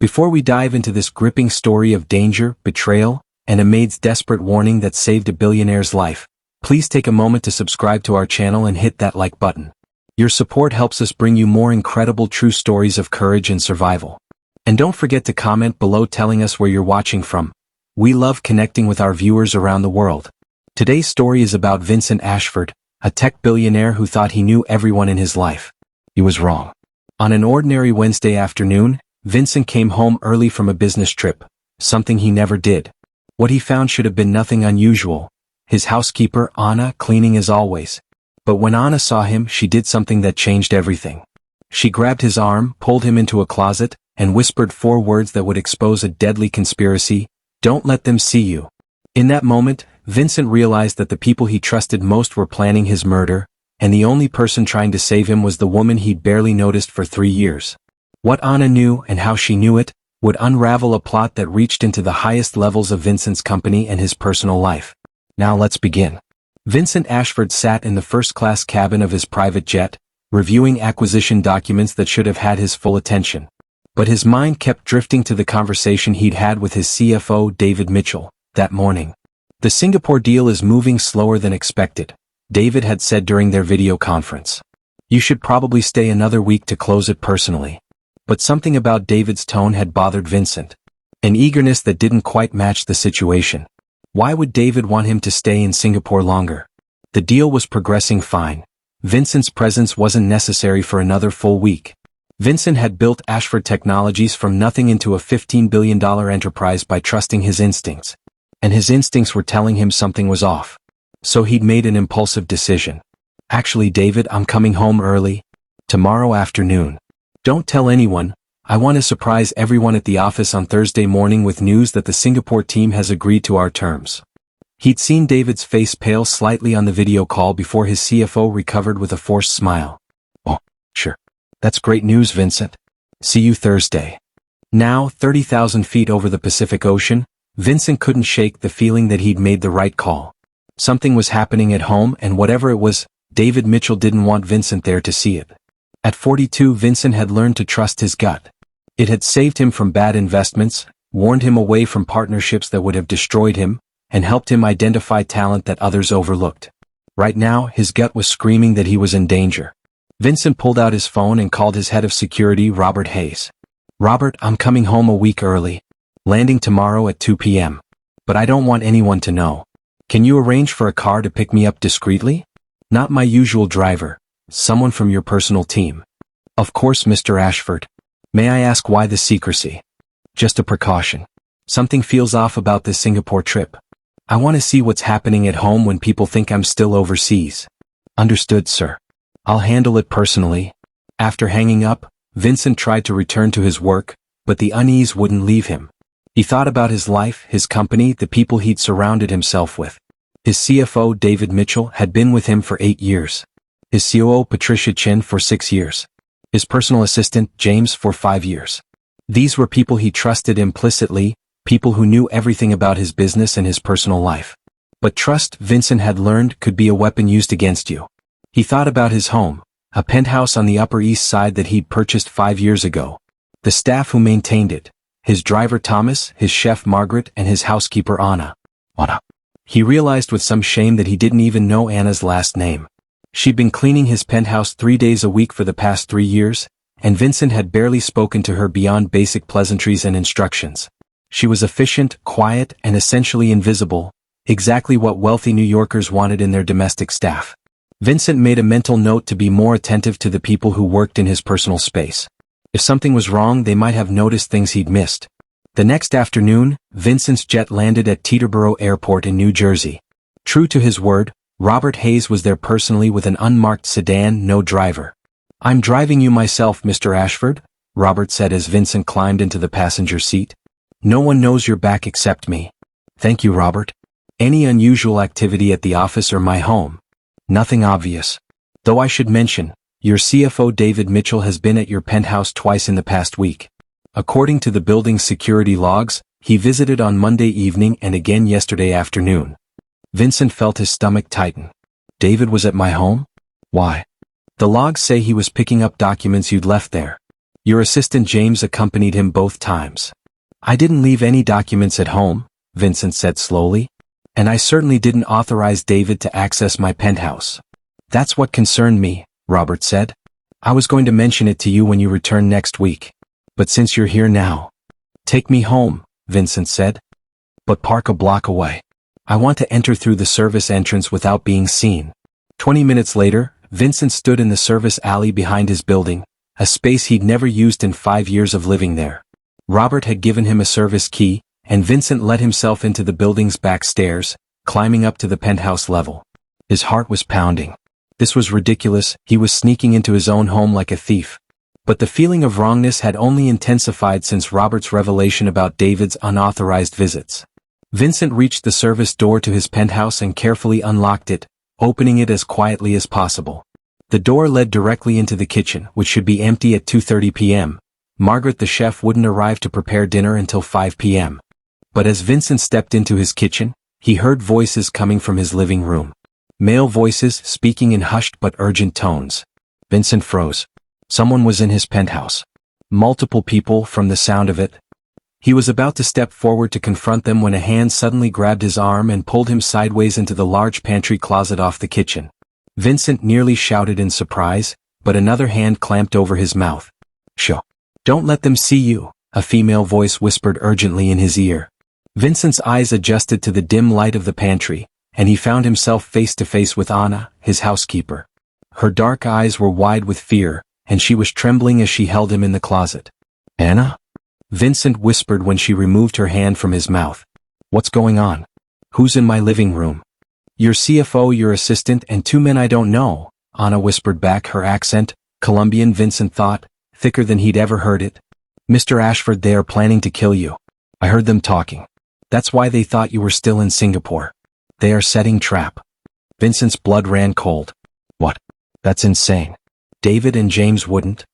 Before we dive into this gripping story of danger, betrayal, and a maid's desperate warning that saved a billionaire's life, please take a moment to subscribe to our channel and hit that like button. Your support helps us bring you more incredible true stories of courage and survival. And don't forget to comment below telling us where you're watching from. We love connecting with our viewers around the world. Today's story is about Vincent Ashford, a tech billionaire who thought he knew everyone in his life. He was wrong. On an ordinary Wednesday afternoon, Vincent came home early from a business trip, something he never did. What he found should have been nothing unusual. His housekeeper, Anna, cleaning as always. But when Anna saw him, she did something that changed everything. She grabbed his arm, pulled him into a closet, and whispered 4 words that would expose a deadly conspiracy: "Don't let them see you." In that moment, Vincent realized that the people he trusted most were planning his murder, and the only person trying to save him was the woman he'd barely noticed for 3 years. What Anna knew and how she knew it would unravel a plot that reached into the highest levels of Vincent's company and his personal life. Now let's begin. Vincent Ashford sat in the first-class cabin of his private jet, reviewing acquisition documents that should have had his full attention. But his mind kept drifting to the conversation he'd had with his CFO, David Mitchell, that morning. "The Singapore deal is moving slower than expected," David had said during their video conference. "You should probably stay another week to close it personally." But something about David's tone had bothered Vincent. An eagerness that didn't quite match the situation. Why would David want him to stay in Singapore longer? The deal was progressing fine. Vincent's presence wasn't necessary for another full week. Vincent had built Ashford Technologies from nothing into a $15 billion enterprise by trusting his instincts. And his instincts were telling him something was off. So he'd made an impulsive decision. "Actually, David, I'm coming home early. Tomorrow afternoon. Don't tell anyone. I want to surprise everyone at the office on Thursday morning with news that the Singapore team has agreed to our terms." He'd seen David's face pale slightly on the video call before his CFO recovered with a forced smile. "Oh, sure. That's great news, Vincent. See you Thursday." Now, 30,000 feet over the Pacific Ocean, Vincent couldn't shake the feeling that he'd made the right call. Something was happening at home, and whatever it was, David Mitchell didn't want Vincent there to see it. At 42, Vincent had learned to trust his gut. It had saved him from bad investments, warned him away from partnerships that would have destroyed him, and helped him identify talent that others overlooked. Right now, his gut was screaming that he was in danger. Vincent pulled out his phone and called his head of security, Robert Hayes. "Robert, I'm coming home a week early. Landing tomorrow at 2 p.m. But I don't want anyone to know. Can you arrange for a car to pick me up discreetly? Not my usual driver. Someone from your personal team." "Of course, Mr. Ashford. May I ask why the secrecy?" "Just a precaution. Something feels off about this Singapore trip. I want to see what's happening at home when people think I'm still overseas." "Understood, sir. I'll handle it personally." After hanging up, Vincent tried to return to his work, but the unease wouldn't leave him. He thought about his life, his company, the people he'd surrounded himself with. His CFO, David Mitchell, had been with him for 8 years. His COO, Patricia Chin, for 6 years. His personal assistant, James, for 5 years. These were people he trusted implicitly, people who knew everything about his business and his personal life. But trust, Vincent had learned, could be a weapon used against you. He thought about his home, a penthouse on the Upper East Side that he'd purchased 5 years ago. The staff who maintained it. His driver Thomas, his chef Margaret, and his housekeeper Anna. Anna. He realized with some shame that he didn't even know Anna's last name. She'd been cleaning his penthouse 3 days a week for the past 3 years, and Vincent had barely spoken to her beyond basic pleasantries and instructions. She was efficient, quiet, and essentially invisible, exactly what wealthy New Yorkers wanted in their domestic staff. Vincent made a mental note to be more attentive to the people who worked in his personal space. If something was wrong, they might have noticed things he'd missed. The next afternoon, Vincent's jet landed at Teterboro Airport in New Jersey. True to his word, Robert Hayes was there personally with an unmarked sedan, no driver. "I'm driving you myself, Mr. Ashford," Robert said as Vincent climbed into the passenger seat. "No one knows you're back except me." "Thank you, Robert. Any unusual activity at the office or my home?" "Nothing obvious. Though I should mention, your CFO David Mitchell has been at your penthouse twice in the past week. According to the building's security logs, he visited on Monday evening and again yesterday afternoon." Vincent felt his stomach tighten. "David was at my home? Why?" "The logs say he was picking up documents you'd left there." Your assistant James accompanied him both times. I didn't leave any documents at home, Vincent said slowly. And I certainly didn't authorize David to access my penthouse. That's what concerned me, Robert said. I was going to mention it to you when you return next week. But since you're here now, take me home, Vincent said. But park a block away. I want to enter through the service entrance without being seen. 20 minutes later, Vincent stood in the service alley behind his building, a space he'd never used in 5 years of living there. Robert had given him a service key, and Vincent let himself into the building's back stairs, climbing up to the penthouse level. His heart was pounding. This was ridiculous, he was sneaking into his own home like a thief. But the feeling of wrongness had only intensified since Robert's revelation about David's unauthorized visits. Vincent reached the service door to his penthouse and carefully unlocked it, opening it as quietly as possible. The door led directly into the kitchen, which should be empty at 2:30 p.m. Margaret the chef wouldn't arrive to prepare dinner until 5 p.m. But as Vincent stepped into his kitchen, he heard voices coming from his living room. Male voices speaking in hushed but urgent tones. Vincent froze. Someone was in his penthouse. Multiple people, from the sound of it. He was about to step forward to confront them when a hand suddenly grabbed his arm and pulled him sideways into the large pantry closet off the kitchen. Vincent nearly shouted in surprise, but another hand clamped over his mouth. "Shh. Don't let them see you," a female voice whispered urgently in his ear. Vincent's eyes adjusted to the dim light of the pantry, and he found himself face to face with Anna, his housekeeper. Her dark eyes were wide with fear, and she was trembling as she held him in the closet. "Anna?" Vincent whispered when she removed her hand from his mouth. "What's going on? Who's in my living room?" "Your CFO, your assistant, and 2 men I don't know," Anna whispered back, her accent, Colombian, Vincent thought, thicker than he'd ever heard it. "Mr. Ashford, they are planning to kill you. I heard them talking. That's why they thought you were still in Singapore. They are setting trap." Vincent's blood ran cold. "What? That's insane. David and James wouldn't."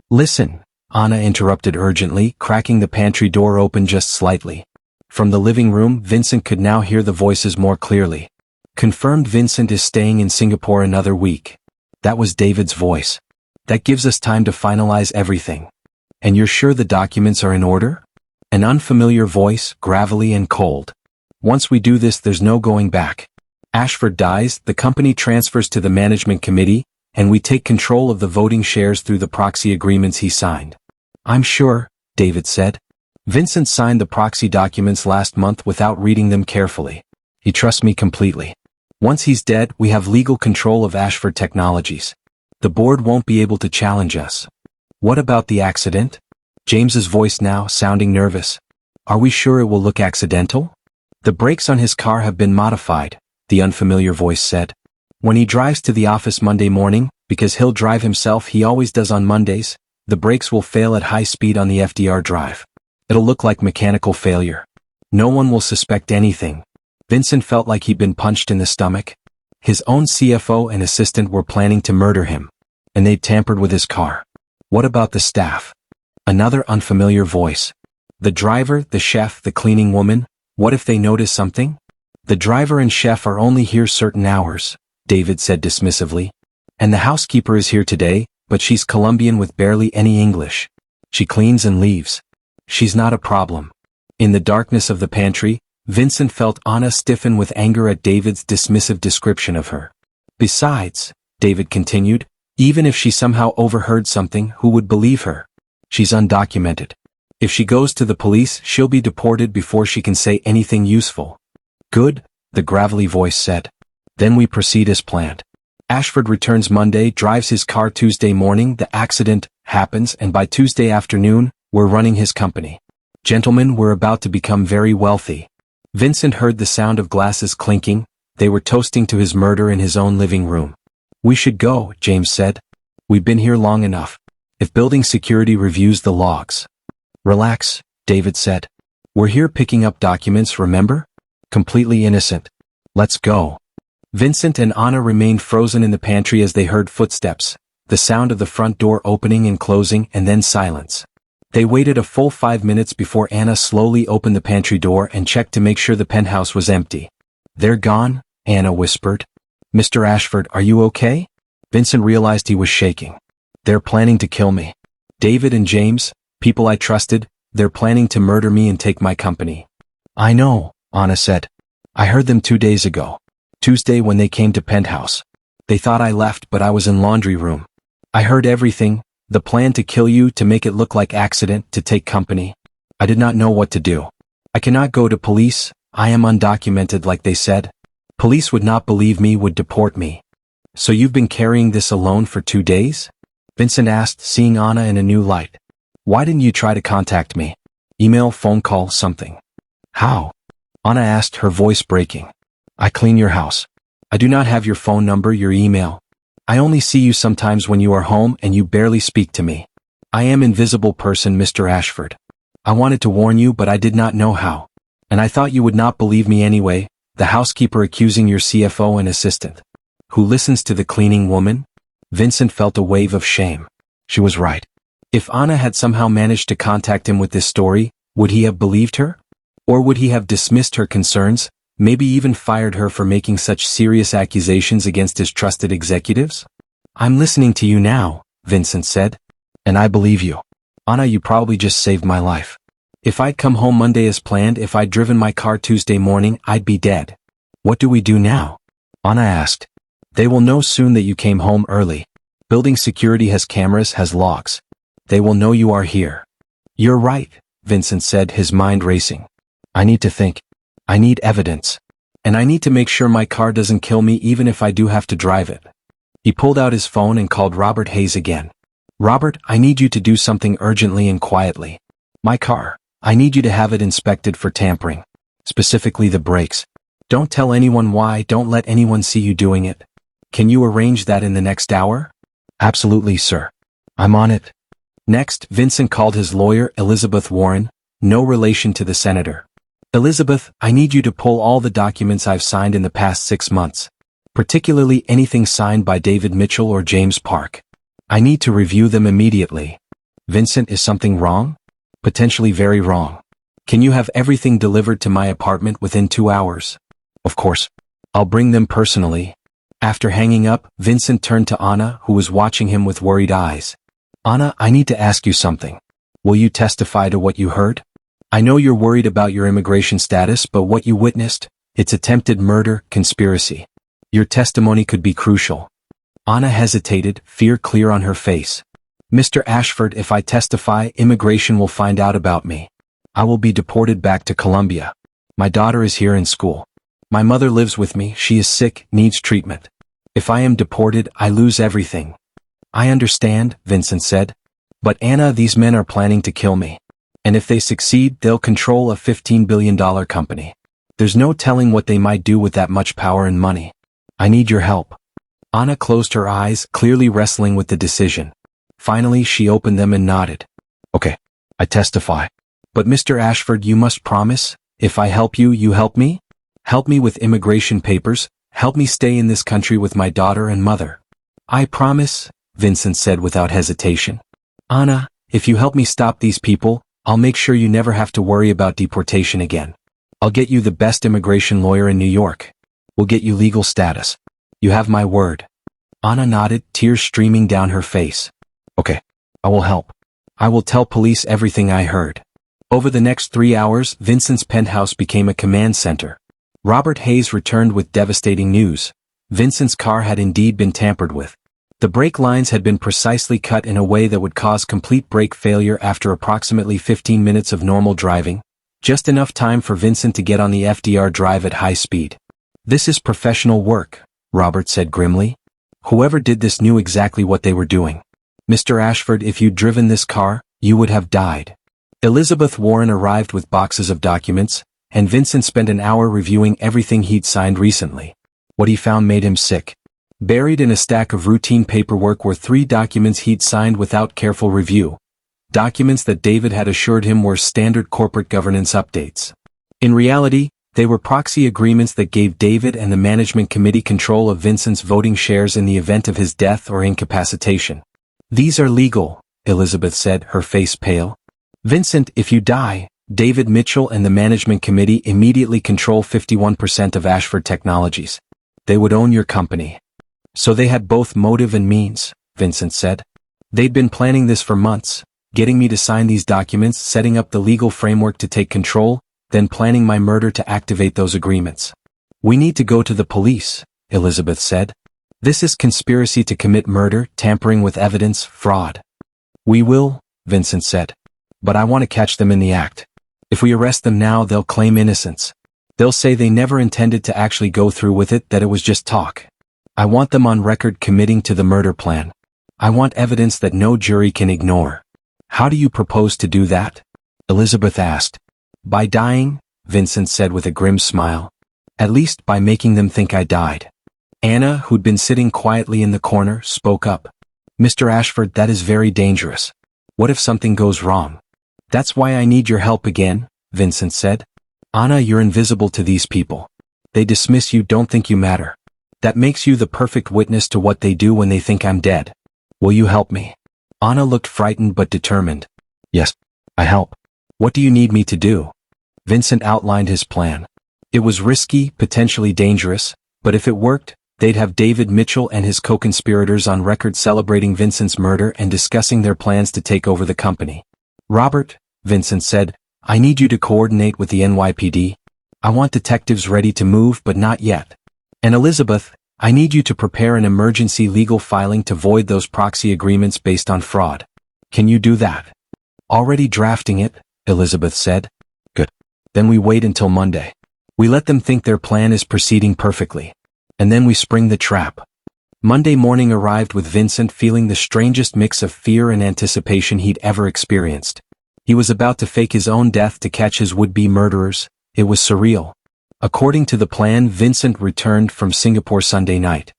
"Listen," Anna interrupted urgently, cracking the pantry door open just slightly. From the living room, Vincent could now hear the voices more clearly. "Confirmed, Vincent is staying in Singapore another week." That was David's voice. "That gives us time to finalize everything." "And you're sure the documents are in order?" An unfamiliar voice, gravelly and cold. "Once we do this, there's no going back. Ashford dies, the company transfers to the management committee, and we take control of the voting shares through the proxy agreements he signed." "I'm sure," David said. "Vincent signed the proxy documents last month without reading them carefully. He trusts me completely. Once he's dead, we have legal control of Ashford Technologies. The board won't be able to challenge us." "What about the accident?" James's voice now sounding nervous. "Are we sure it will look accidental?" "The brakes on his car have been modified," the unfamiliar voice said. "When he drives to the office Monday morning, because he'll drive himself, he always does on Mondays, the brakes will fail at high speed on the FDR drive. It'll look like mechanical failure. No one will suspect anything." Vincent felt like he'd been punched in the stomach. His own CFO and assistant were planning to murder him. And they'd tampered with his car. "What about the staff?" Another unfamiliar voice. "The driver, the chef, the cleaning woman, what if they notice something?" "The driver and chef are only here certain hours," David said dismissively. "And the housekeeper is here today, but she's Colombian with barely any English. She cleans and leaves. She's not a problem." In the darkness of the pantry, Vincent felt Anna stiffen with anger at David's dismissive description of her. "Besides," David continued, "even if she somehow overheard something, who would believe her? She's undocumented. If she goes to the police, she'll be deported before she can say anything useful." "Good," the gravelly voice said. "Then we proceed as planned. Ashford returns Monday, drives his car Tuesday morning, the accident happens, and by Tuesday afternoon, we're running his company. Gentlemen, we're about to become very wealthy." Vincent heard the sound of glasses clinking. They were toasting to his murder in his own living room. "We should go," James said. "We've been here long enough. If building security reviews the logs." "Relax," David said. "We're here picking up documents, remember? Completely innocent. Let's go." Vincent and Anna remained frozen in the pantry as they heard footsteps, the sound of the front door opening and closing, and then silence. They waited a full 5 minutes before Anna slowly opened the pantry door and checked to make sure the penthouse was empty. "They're gone," Anna whispered. "Mr. Ashford, are you okay?" Vincent realized he was shaking. "They're planning to kill me." David and James, people I trusted, they're planning to murder me and take my company. I know, Anna said. I heard them 2 days ago. Tuesday when they came to Penthouse. They thought I left but I was in laundry room. I heard everything, the plan to kill you, to make it look like accident, to take company. I did not know what to do. I cannot go to police, I am undocumented like they said. Police would not believe me, would deport me. So you've been carrying this alone for 2 days? Vincent asked, seeing Anna in a new light. Why didn't you try to contact me? Email, phone call, something. How? Anna asked, her voice breaking. I clean your house. I do not have your phone number, your email. I only see you sometimes when you are home and you barely speak to me. I am invisible person, Mr. Ashford. I wanted to warn you but I did not know how. And I thought you would not believe me anyway, the housekeeper accusing your CFO and assistant. Who listens to the cleaning woman? Vincent felt a wave of shame. She was right. If Anna had somehow managed to contact him with this story, would he have believed her? Or would he have dismissed her concerns, maybe even fired her for making such serious accusations against his trusted executives? I'm listening to you now, Vincent said. And I believe you. Anna, you probably just saved my life. If I'd come home Monday as planned, if I'd driven my car Tuesday morning, I'd be dead. What do we do now? Anna asked. They will know soon that you came home early. Building security has cameras, has logs. They will know you are here. You're right, Vincent said, his mind racing. I need to think. I need evidence. And I need to make sure my car doesn't kill me even if I do have to drive it. He pulled out his phone and called Robert Hayes again. Robert, I need you to do something urgently and quietly. My car. I need you to have it inspected for tampering. Specifically the brakes. Don't tell anyone why, don't let anyone see you doing it. Can you arrange that in the next hour? Absolutely, sir. I'm on it. Next, Vincent called his lawyer, Elizabeth Warren, no relation to the senator. Elizabeth, I need you to pull all the documents I've signed in the past 6 months. Particularly anything signed by David Mitchell or James Park. I need to review them immediately. Vincent, is something wrong? Potentially very wrong. Can you have everything delivered to my apartment within 2 hours? Of course. I'll bring them personally. After hanging up, Vincent turned to Anna, who was watching him with worried eyes. Anna, I need to ask you something. Will you testify to what you heard? I know you're worried about your immigration status, but what you witnessed, it's attempted murder, conspiracy. Your testimony could be crucial. Anna hesitated, fear clear on her face. Mr. Ashford, if I testify, immigration will find out about me. I will be deported back to Colombia. My daughter is here in school. My mother lives with me, she is sick, needs treatment. If I am deported, I lose everything. I understand, Vincent said. But Anna, these men are planning to kill me. And if they succeed, they'll control a $15 billion company. There's no telling what they might do with that much power and money. I need your help. Anna closed her eyes, clearly wrestling with the decision. Finally, she opened them and nodded. Okay, I testify. But Mr. Ashford, you must promise, if I help you, you help me? Help me with immigration papers, help me stay in this country with my daughter and mother. I promise, Vincent said without hesitation. Anna, if you help me stop these people, I'll make sure you never have to worry about deportation again. I'll get you the best immigration lawyer in New York. We'll get you legal status. You have my word. Anna nodded, tears streaming down her face. Okay, I will help. I will tell police everything I heard. Over the next 3 hours, Vincent's penthouse became a command center. Robert Hayes returned with devastating news. Vincent's car had indeed been tampered with. The brake lines had been precisely cut in a way that would cause complete brake failure after approximately 15 minutes of normal driving. Just enough time for Vincent to get on the FDR drive at high speed. This is professional work, Robert said grimly. Whoever did this knew exactly what they were doing. Mr. Ashford, if you'd driven this car, you would have died. Elizabeth Warren arrived with boxes of documents, and Vincent spent an hour reviewing everything he'd signed recently. What he found made him sick. Buried in a stack of routine paperwork were 3 documents he'd signed without careful review. Documents that David had assured him were standard corporate governance updates. In reality, they were proxy agreements that gave David and the management committee control of Vincent's voting shares in the event of his death or incapacitation. These are legal, Elizabeth said, her face pale. Vincent, if you die, David Mitchell and the management committee immediately control 51% of Ashford Technologies. They would own your company. So they had both motive and means, Vincent said. They'd been planning this for months, getting me to sign these documents, setting up the legal framework to take control, then planning my murder to activate those agreements. We need to go to the police, Elizabeth said. This is conspiracy to commit murder, tampering with evidence, fraud. We will, Vincent said. But I want to catch them in the act. If we arrest them now, they'll claim innocence. They'll say they never intended to actually go through with it, that it was just talk. I want them on record committing to the murder plan. I want evidence that no jury can ignore. How do you propose to do that? Elizabeth asked. By dying, Vincent said with a grim smile. At least by making them think I died. Anna, who'd been sitting quietly in the corner, spoke up. Mr. Ashford, that is very dangerous. What if something goes wrong? That's why I need your help again, Vincent said. Anna, you're invisible to these people. They dismiss you, don't think you matter. That makes you the perfect witness to what they do when they think I'm dead. Will you help me? Anna looked frightened but determined. Yes, I help. What do you need me to do? Vincent outlined his plan. It was risky, potentially dangerous, but if it worked, they'd have David Mitchell and his co-conspirators on record celebrating Vincent's murder and discussing their plans to take over the company. Robert, Vincent said, I need you to coordinate with the NYPD. I want detectives ready to move, but not yet. And Elizabeth, I need you to prepare an emergency legal filing to void those proxy agreements based on fraud. Can you do that? Already drafting it, Elizabeth said. Good. Then we wait until Monday. We let them think their plan is proceeding perfectly. And then we spring the trap. Monday morning arrived with Vincent feeling the strangest mix of fear and anticipation he'd ever experienced. He was about to fake his own death to catch his would-be murderers. It was surreal. According to the plan, Vincent returned from Singapore Sunday night.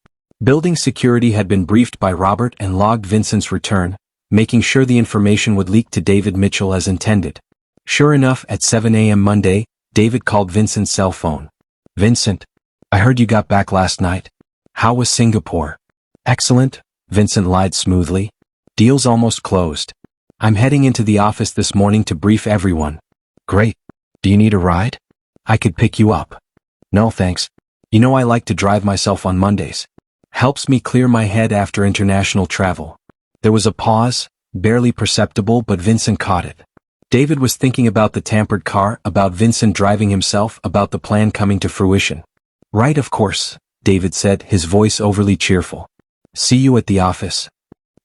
Building security had been briefed by Robert and logged Vincent's return, making sure the information would leak to David Mitchell as intended. Sure enough, at 7 a.m. Monday, David called Vincent's cell phone. Vincent, I heard you got back last night. How was Singapore? Excellent, Vincent lied smoothly. Deal's almost closed. I'm heading into the office this morning to brief everyone. Great. Do you need a ride? I could pick you up. No thanks. You know I like to drive myself on Mondays. Helps me clear my head after international travel. There was a pause, barely perceptible, but Vincent caught it. David was thinking about the tampered car, about Vincent driving himself, about the plan coming to fruition. Right, of course, David said, his voice overly cheerful. See you at the office.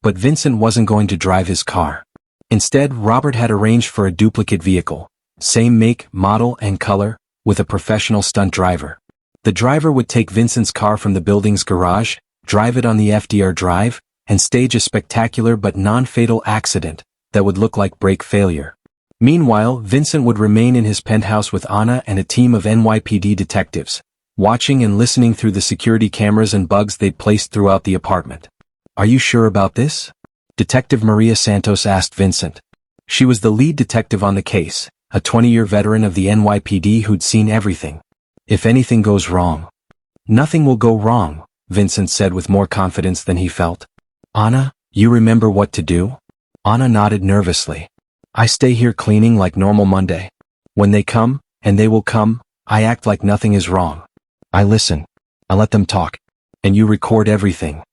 But Vincent wasn't going to drive his car. Instead, Robert had arranged for a duplicate vehicle, same make, model, and color, with a professional stunt driver. The driver would take Vincent's car from the building's garage, drive it on the FDR drive, and stage a spectacular but non-fatal accident that would look like brake failure. Meanwhile, Vincent would remain in his penthouse with Anna and a team of NYPD detectives, watching and listening through the security cameras and bugs they'd placed throughout the apartment. Are you sure about this? Detective Maria Santos asked Vincent. She was the lead detective on the case, a 20-year veteran of the NYPD who'd seen everything. If anything goes wrong. Nothing will go wrong, Vincent said with more confidence than he felt. Anna, you remember what to do? Anna nodded nervously. I stay here cleaning like normal Monday. When they come, and they will come, I act like nothing is wrong. I listen. I let them talk. And you record everything.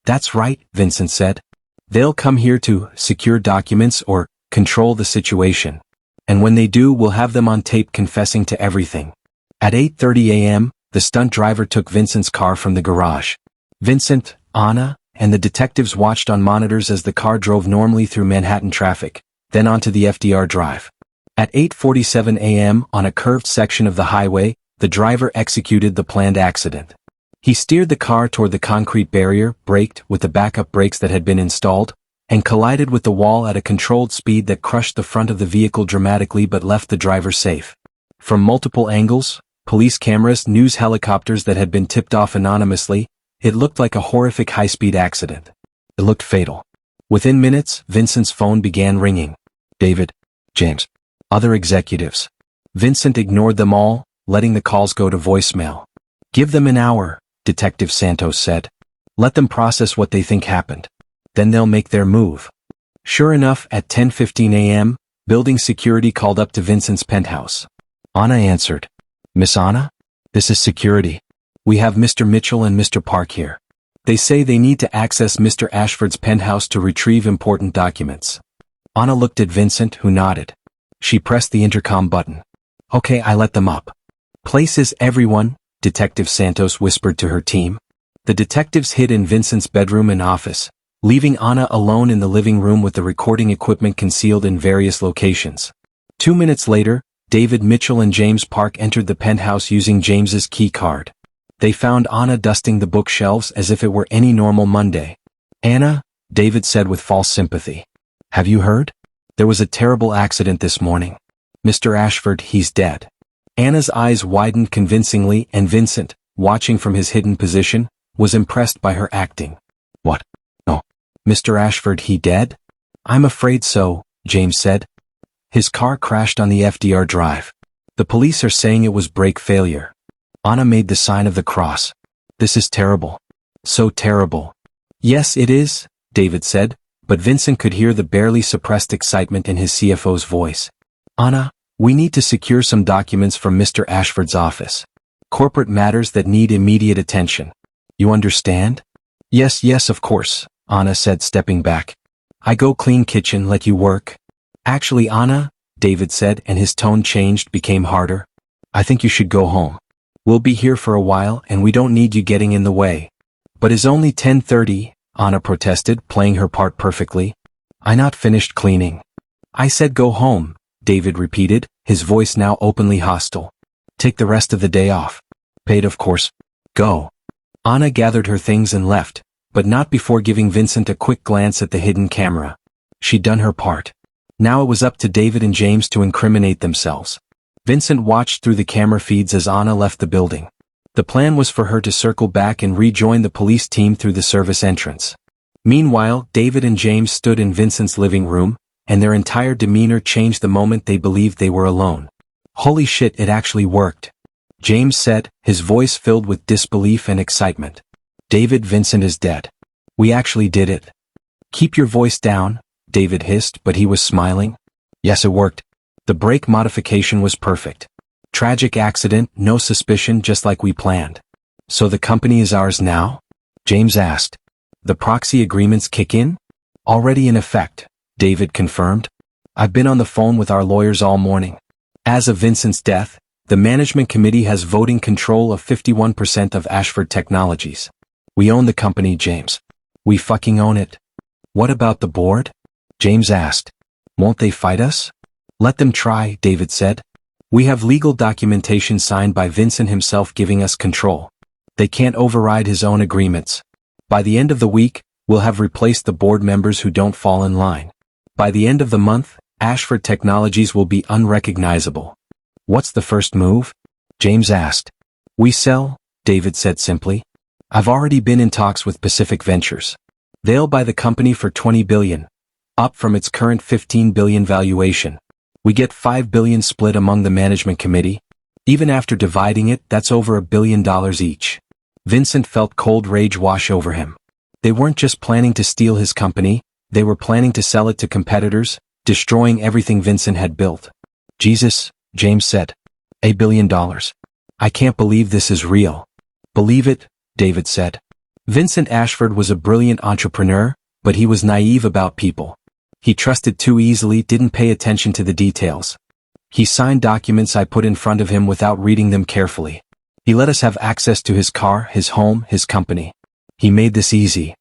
That's right, Vincent said. They'll come here to secure documents or control the situation. And when they do, we'll have them on tape confessing to everything. At 8:30 a.m., the stunt driver took Vincent's car from the garage. Vincent, Anna, and the detectives watched on monitors as the car drove normally through Manhattan traffic, then onto the FDR drive. At 8:47 a.m., on a curved section of the highway, the driver executed the planned accident. He steered the car toward the concrete barrier, braked with the backup brakes that had been installed, and collided with the wall at a controlled speed that crushed the front of the vehicle dramatically but left the driver safe. From multiple angles, police cameras, news helicopters that had been tipped off anonymously, it looked like a horrific high-speed accident. It looked fatal. Within minutes, Vincent's phone began ringing. David, James, other executives. Vincent ignored them all, letting the calls go to voicemail. Give them an hour, Detective Santos said. Let them process what they think happened. Then they'll make their move. Sure enough, at 10:15 a.m., building security called up to Vincent's penthouse. Anna answered. Miss Anna? This is security. We have Mr. Mitchell and Mr. Park here. They say they need to access Mr. Ashford's penthouse to retrieve important documents. Anna looked at Vincent, who nodded. She pressed the intercom button. Okay, I let them up. Places everyone, Detective Santos whispered to her team. The detectives hid in Vincent's bedroom and office, leaving Anna alone in the living room with the recording equipment concealed in various locations. 2 minutes later, David Mitchell and James Park entered the penthouse using James's key card. They found Anna dusting the bookshelves as if it were any normal Monday. Anna, David said with false sympathy. Have you heard? There was a terrible accident this morning. Mr. Ashford, he's dead. Anna's eyes widened convincingly, and Vincent, watching from his hidden position, was impressed by her acting. What? No. Mr. Ashford, he dead? I'm afraid so, James said. His car crashed on the FDR Drive. The police are saying it was brake failure. Anna made the sign of the cross. This is terrible. So terrible. Yes, it is, David said, but Vincent could hear the barely suppressed excitement in his CFO's voice. Anna, we need to secure some documents from Mr. Ashford's office. Corporate matters that need immediate attention. You understand? Yes, of course, Anna said, stepping back. I go clean kitchen, let you work. Actually, Anna, David said, and his tone changed, became harder. I think you should go home. We'll be here for a while and we don't need you getting in the way. But it's only 10:30, Anna protested, playing her part perfectly. I not finished cleaning. I said go home, David repeated, his voice now openly hostile. Take the rest of the day off. Paid, of course. Go. Anna gathered her things and left, but not before giving Vincent a quick glance at the hidden camera. She'd done her part. Now it was up to David and James to incriminate themselves. Vincent watched through the camera feeds as Anna left the building. The plan was for her to circle back and rejoin the police team through the service entrance. Meanwhile, David and James stood in Vincent's living room, and their entire demeanor changed the moment they believed they were alone. Holy shit, it actually worked, James said, his voice filled with disbelief and excitement. David, Vincent is dead. We actually did it. Keep your voice down, David hissed, but he was smiling. Yes, it worked. The brake modification was perfect. Tragic accident, no suspicion, just like we planned. So the company is ours now? James asked. The proxy agreements kick in? Already in effect, David confirmed. I've been on the phone with our lawyers all morning. As of Vincent's death, the management committee has voting control of 51% of Ashford Technologies. We own the company, James. We fucking own it. What about the board? James asked. Won't they fight us? Let them try, David said. We have legal documentation signed by Vincent himself giving us control. They can't override his own agreements. By the end of the week, we'll have replaced the board members who don't fall in line. By the end of the month, Ashford Technologies will be unrecognizable. What's the first move? James asked. We sell, David said simply. I've already been in talks with Pacific Ventures. They'll buy the company for $20 billion, up from its current $15 billion valuation. We get $5 billion split among the management committee. Even after dividing it, that's over $1 billion each. Vincent felt cold rage wash over him. They weren't just planning to steal his company, they were planning to sell it to competitors, destroying everything Vincent had built. Jesus, James said. $1 billion. I can't believe this is real. Believe it, David said. Vincent Ashford was a brilliant entrepreneur, but he was naive about people. He trusted too easily, didn't pay attention to the details. He signed documents I put in front of him without reading them carefully. He let us have access to his car, his home, his company. He made this easy.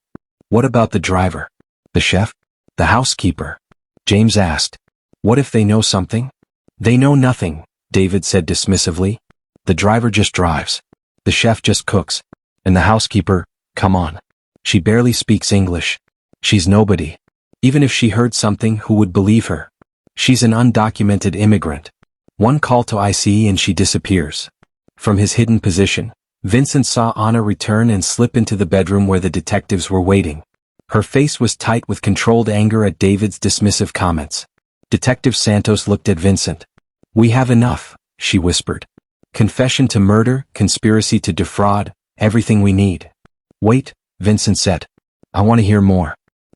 What about the driver? The chef? The housekeeper? James asked. What if they know something? They know nothing, David said dismissively. The driver just drives. The chef just cooks. And the housekeeper, come on. She barely speaks English. She's nobody. Even if she heard something, who would believe her? She's an undocumented immigrant. One call to IC and she disappears. From his hidden position, Vincent saw Anna return and slip into the bedroom where the detectives were waiting. Her face was tight with controlled anger at David's dismissive comments. Detective Santos looked at Vincent. We have enough, she whispered. Confession to murder, conspiracy to defraud, everything we need. Wait, Vincent said. I want to hear more.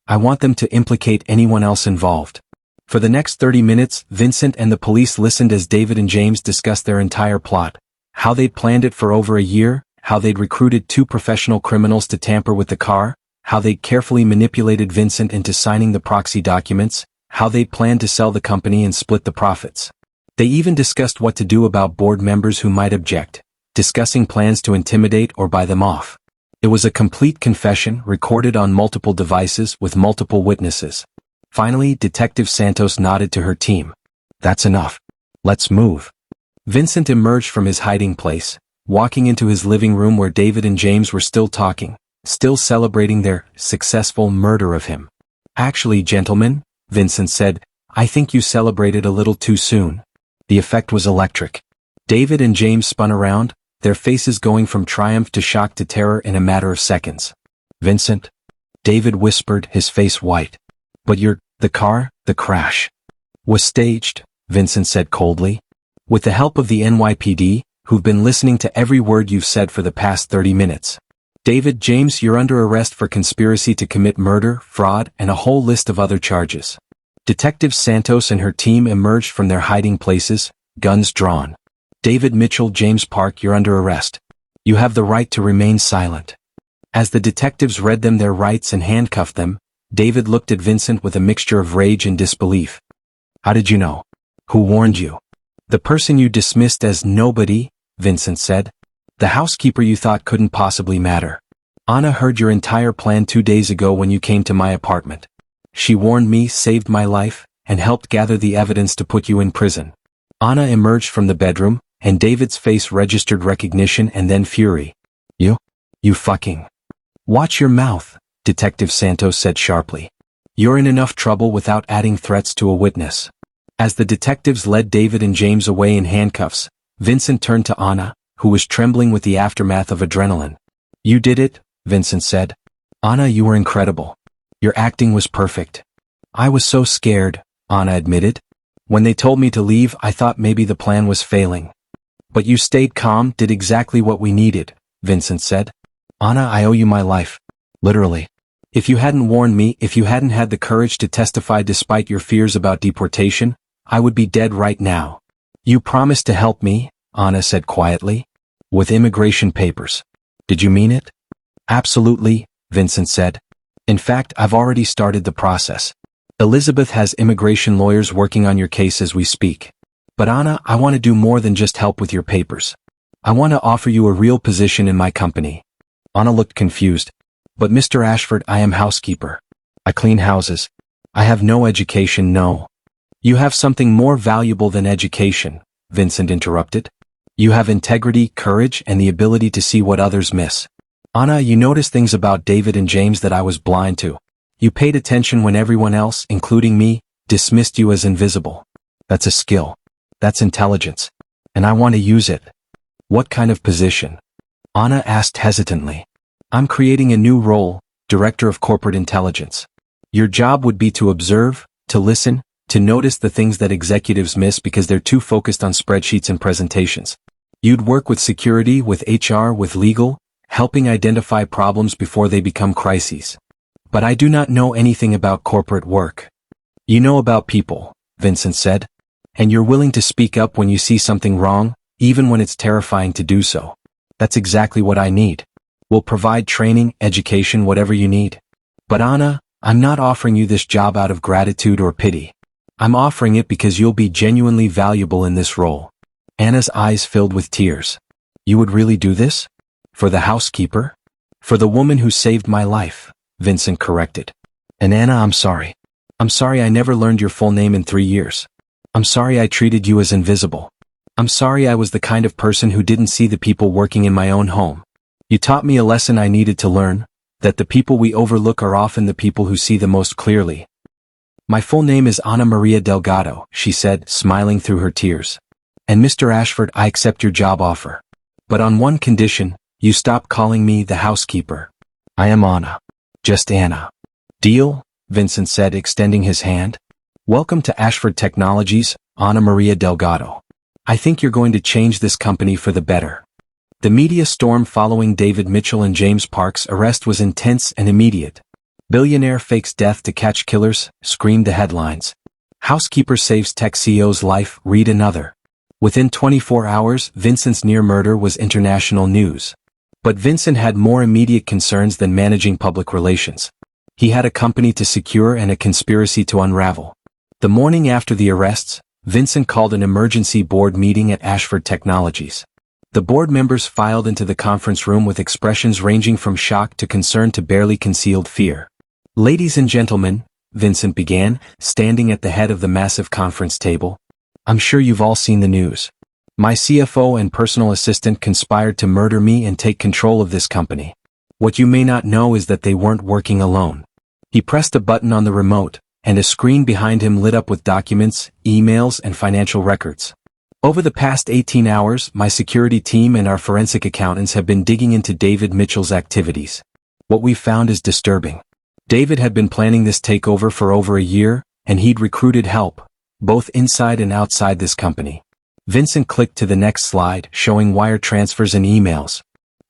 I want them to implicate anyone else involved. For the next 30 minutes, Vincent and the police listened as David and James discussed their entire plot. How they'd planned it for over a year, how they'd recruited two professional criminals to tamper with the car, how they'd carefully manipulated Vincent into signing the proxy documents, how they planned to sell the company and split the profits. They even discussed what to do about board members who might object, discussing plans to intimidate or buy them off. It was a complete confession recorded on multiple devices with multiple witnesses. Finally, Detective Santos nodded to her team. That's enough. Let's move. Vincent emerged from his hiding place, walking into his living room where David and James were still talking, still celebrating their successful murder of him. Actually, gentlemen, Vincent said, I think you celebrated a little too soon. The effect was electric. David and James spun around, their faces going from triumph to shock to terror in a matter of seconds. Vincent? David whispered, his face white. But the crash was staged, Vincent said coldly. With the help of the NYPD, who've been listening to every word you've said for the past 30 minutes. David, James, you're under arrest for conspiracy to commit murder, fraud, and a whole list of other charges. Detective Santos and her team emerged from their hiding places, guns drawn. David Mitchell, James Park, you're under arrest. You have the right to remain silent. As the detectives read them their rights and handcuffed them, David looked at Vincent with a mixture of rage and disbelief. How did you know? Who warned you? The person you dismissed as nobody, Vincent said. The housekeeper you thought couldn't possibly matter. Anna heard your entire plan 2 days ago when you came to my apartment. She warned me, saved my life, and helped gather the evidence to put you in prison. Anna emerged from the bedroom, and David's face registered recognition and then fury. You fucking. Watch your mouth, Detective Santos said sharply. You're in enough trouble without adding threats to a witness. As the detectives led David and James away in handcuffs, Vincent turned to Anna, who was trembling with the aftermath of adrenaline. You did it, Vincent said. Anna, you were incredible. Your acting was perfect. I was so scared, Anna admitted. When they told me to leave, I thought maybe the plan was failing. But you stayed calm, did exactly what we needed, Vincent said. Anna, I owe you my life. Literally. If you hadn't warned me, if you hadn't had the courage to testify despite your fears about deportation, I would be dead right now. You promised to help me, Anna said quietly. With immigration papers. Did you mean it? Absolutely, Vincent said. In fact, I've already started the process. Elizabeth has immigration lawyers working on your case as we speak. But Anna, I want to do more than just help with your papers. I want to offer you a real position in my company. Anna looked confused. But Mr. Ashford, I am housekeeper. I clean houses. I have no education, no. You have something more valuable than education, Vincent interrupted. You have integrity, courage, and the ability to see what others miss. Anna, you noticed things about David and James that I was blind to. You paid attention when everyone else, including me, dismissed you as invisible. That's a skill. That's intelligence. And I want to use it. What kind of position? Anna asked hesitantly. I'm creating a new role, Director of Corporate Intelligence. Your job would be to observe, to listen, to notice the things that executives miss because they're too focused on spreadsheets and presentations. You'd work with security, with HR, with legal, helping identify problems before they become crises. But I do not know anything about corporate work. You know about people, Vincent said. And you're willing to speak up when you see something wrong, even when it's terrifying to do so. That's exactly what I need. We'll provide training, education, whatever you need. But Anna, I'm not offering you this job out of gratitude or pity. I'm offering it because you'll be genuinely valuable in this role. Anna's eyes filled with tears. You would really do this? For the housekeeper? For the woman who saved my life, Vincent corrected. And Anna, I'm sorry. I'm sorry I never learned your full name in 3 years. I'm sorry I treated you as invisible. I'm sorry I was the kind of person who didn't see the people working in my own home. You taught me a lesson I needed to learn, that the people we overlook are often the people who see the most clearly. My full name is Ana Maria Delgado, she said, smiling through her tears. And Mr. Ashford, I accept your job offer. But on one condition, you stop calling me the housekeeper. I am Anna. Just Anna. Deal? Vincent said, extending his hand. Welcome to Ashford Technologies, Ana Maria Delgado. I think you're going to change this company for the better. The media storm following David Mitchell and James Park's arrest was intense and immediate. Billionaire fakes death to catch killers, screamed the headlines. Housekeeper saves tech CEO's life, read another. Within 24 hours, Vincent's near murder was international news. But Vincent had more immediate concerns than managing public relations. He had a company to secure and a conspiracy to unravel. The morning after the arrests, Vincent called an emergency board meeting at Ashford Technologies. The board members filed into the conference room with expressions ranging from shock to concern to barely concealed fear. "Ladies and gentlemen," Vincent began, standing at the head of the massive conference table, "I'm sure you've all seen the news. My CFO and personal assistant conspired to murder me and take control of this company. What you may not know is that they weren't working alone." He pressed a button on the remote, and a screen behind him lit up with documents, emails, and financial records. "Over the past 18 hours, my security team and our forensic accountants have been digging into David Mitchell's activities. What we've found is disturbing. David had been planning this takeover for over a year, and he'd recruited help, both inside and outside this company." Vincent clicked to the next slide, showing wire transfers and emails.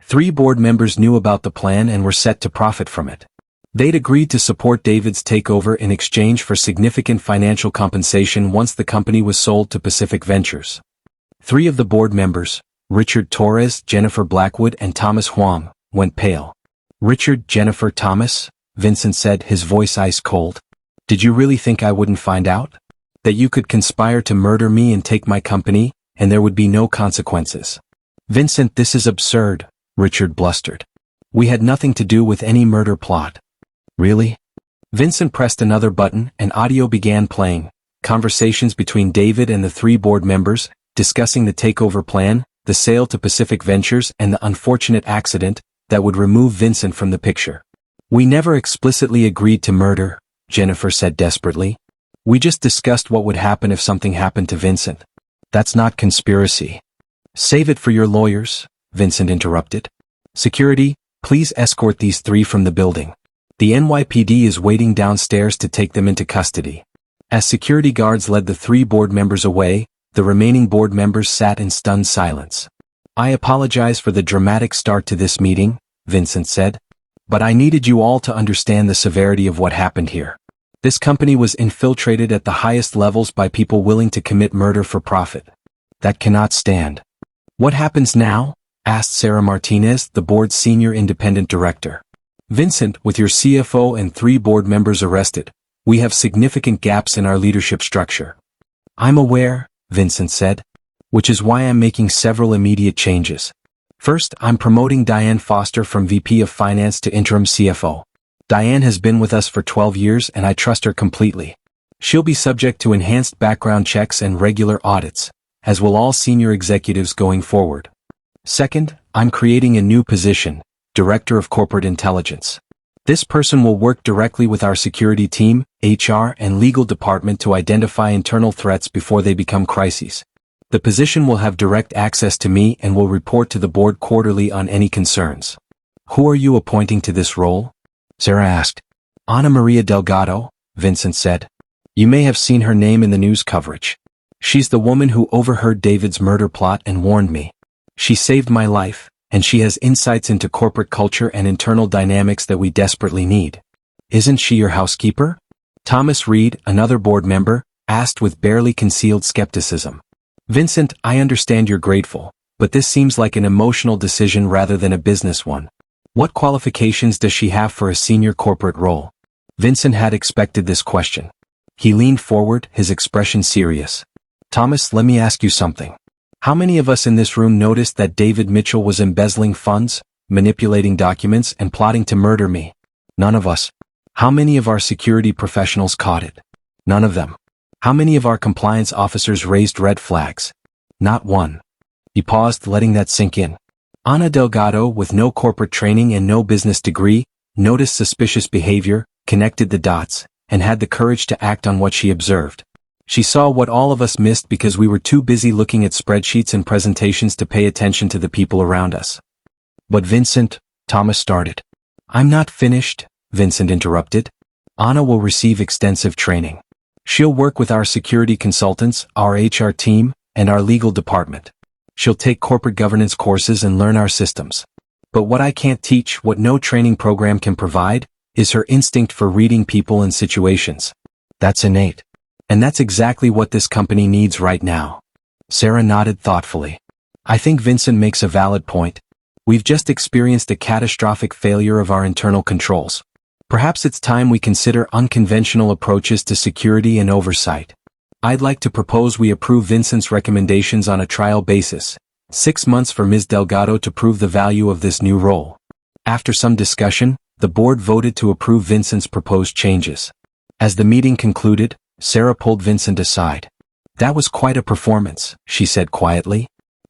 3 board members knew about the plan and were set to profit from it. They'd agreed to support David's takeover in exchange for significant financial compensation once the company was sold to Pacific Ventures. 3 of the board members, Richard Torres, Jennifer Blackwood, and Thomas Huang, went pale. "Richard, Jennifer, Thomas," Vincent said, his voice ice cold. "Did you really think I wouldn't find out? That you could conspire to murder me and take my company, and there would be no consequences?" "Vincent, this is absurd," Richard blustered. "We had nothing to do with any murder plot." "Really?" Vincent pressed another button and audio began playing, conversations between David and the 3 board members, discussing the takeover plan, the sale to Pacific Ventures, and the unfortunate accident that would remove Vincent from the picture. "We never explicitly agreed to murder," Jennifer said desperately. "We just discussed what would happen if something happened to Vincent. That's not conspiracy." "Save it for your lawyers," Vincent interrupted. "Security, please escort these 3 from the building. The NYPD is waiting downstairs to take them into custody." As security guards led the 3 board members away, the remaining board members sat in stunned silence. "I apologize for the dramatic start to this meeting," Vincent said. "But I needed you all to understand the severity of what happened here. This company was infiltrated at the highest levels by people willing to commit murder for profit. That cannot stand." "What happens now?" asked Sarah Martinez, the board's senior independent director. "Vincent, with your CFO and 3 board members arrested, we have significant gaps in our leadership structure." "I'm aware," Vincent said, "which is why I'm making several immediate changes. First, I'm promoting Diane Foster from VP of Finance to interim CFO. Diane has been with us for 12 years and I trust her completely. She'll be subject to enhanced background checks and regular audits, as will all senior executives going forward. Second, I'm creating a new position, Director of Corporate Intelligence. This person will work directly with our security team, HR, and legal department to identify internal threats before they become crises. The position will have direct access to me and will report to the board quarterly on any concerns." "Who are you appointing to this role?" Sarah asked. "Ana Maria Delgado," Vincent said. "You may have seen her name in the news coverage. She's the woman who overheard David's murder plot and warned me. She saved my life, and she has insights into corporate culture and internal dynamics that we desperately need." "Isn't she your housekeeper?" Thomas Reed, another board member, asked with barely concealed skepticism. "Vincent, I understand you're grateful, but this seems like an emotional decision rather than a business one. What qualifications does she have for a senior corporate role?" Vincent had expected this question. He leaned forward, his expression serious. "Thomas, let me ask you something. How many of us in this room noticed that David Mitchell was embezzling funds, manipulating documents, and plotting to murder me? None of us. How many of our security professionals caught it? None of them. How many of our compliance officers raised red flags? Not one." He paused, letting that sink in. Ana Delgado, with no corporate training and no business degree, noticed suspicious behavior, connected the dots, and had the courage to act on what she observed. She saw what all of us missed because we were too busy looking at spreadsheets and presentations to pay attention to the people around us. "But Vincent," Thomas started. "I'm not finished," Vincent interrupted. "Ana will receive extensive training. She'll work with our security consultants, our HR team, and our legal department. She'll take corporate governance courses and learn our systems. But what I can't teach, what no training program can provide, is her instinct for reading people and situations. That's innate. And that's exactly what this company needs right now." Sarah nodded thoughtfully. "I think Vincent makes a valid point. We've just experienced a catastrophic failure of our internal controls. Perhaps it's time we consider unconventional approaches to security and oversight. I'd like to propose we approve Vincent's recommendations on a trial basis. 6 months for Ms. Delgado to prove the value of this new role. After some discussion, the board voted to approve Vincent's proposed changes. As the meeting concluded, Sarah pulled Vincent aside. "That was quite a performance," she said quietly.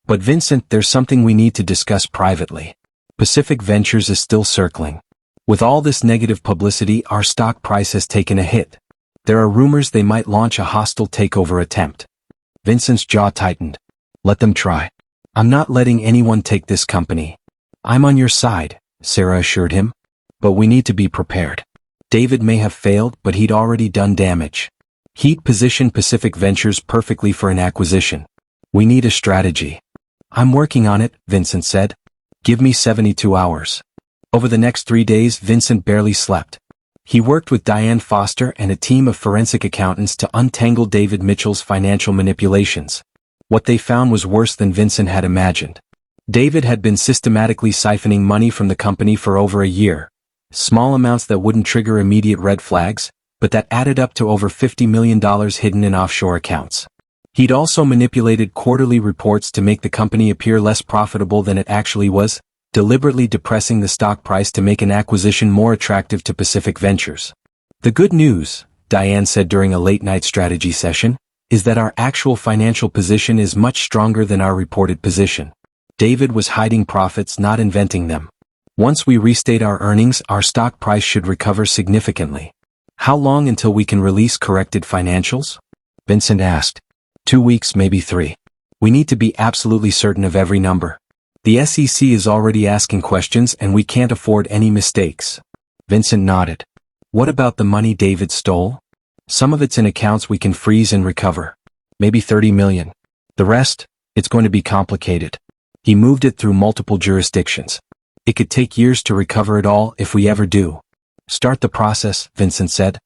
"But Vincent, there's something we need to discuss privately. Pacific Ventures is still circling. With all this negative publicity, our stock price has taken a hit. There are rumors they might launch a hostile takeover attempt." Vincent's jaw tightened. "Let them try. I'm not letting anyone take this company." "I'm on your side," Sarah assured him. "But we need to be prepared. David may have failed, but he'd already done damage. He'd positioned Pacific Ventures perfectly for an acquisition. We need a strategy." "I'm working on it," Vincent said. "Give me 72 hours. Over the next 3 days, Vincent barely slept. He worked with Diane Foster and a team of forensic accountants to untangle David Mitchell's financial manipulations. What they found was worse than Vincent had imagined. David had been systematically siphoning money from the company for over a year. Small amounts that wouldn't trigger immediate red flags, but that added up to over $50 million hidden in offshore accounts. He'd also manipulated quarterly reports to make the company appear less profitable than it actually was, deliberately depressing the stock price to make an acquisition more attractive to Pacific Ventures. "The good news," Diane said during a late-night strategy session, "is that our actual financial position is much stronger than our reported position. David was hiding profits, not inventing them. Once we restate our earnings, our stock price should recover significantly." "How long until we can release corrected financials?" Vincent asked. 2 weeks, maybe 3. We need to be absolutely certain of every number. The SEC is already asking questions and we can't afford any mistakes." Vincent nodded. "What about the money David stole?" "Some of it's in accounts we can freeze and recover. Maybe 30 million. The rest? It's going to be complicated. He moved it through multiple jurisdictions. It could take years to recover it all if we ever do." "Start the process," Vincent said.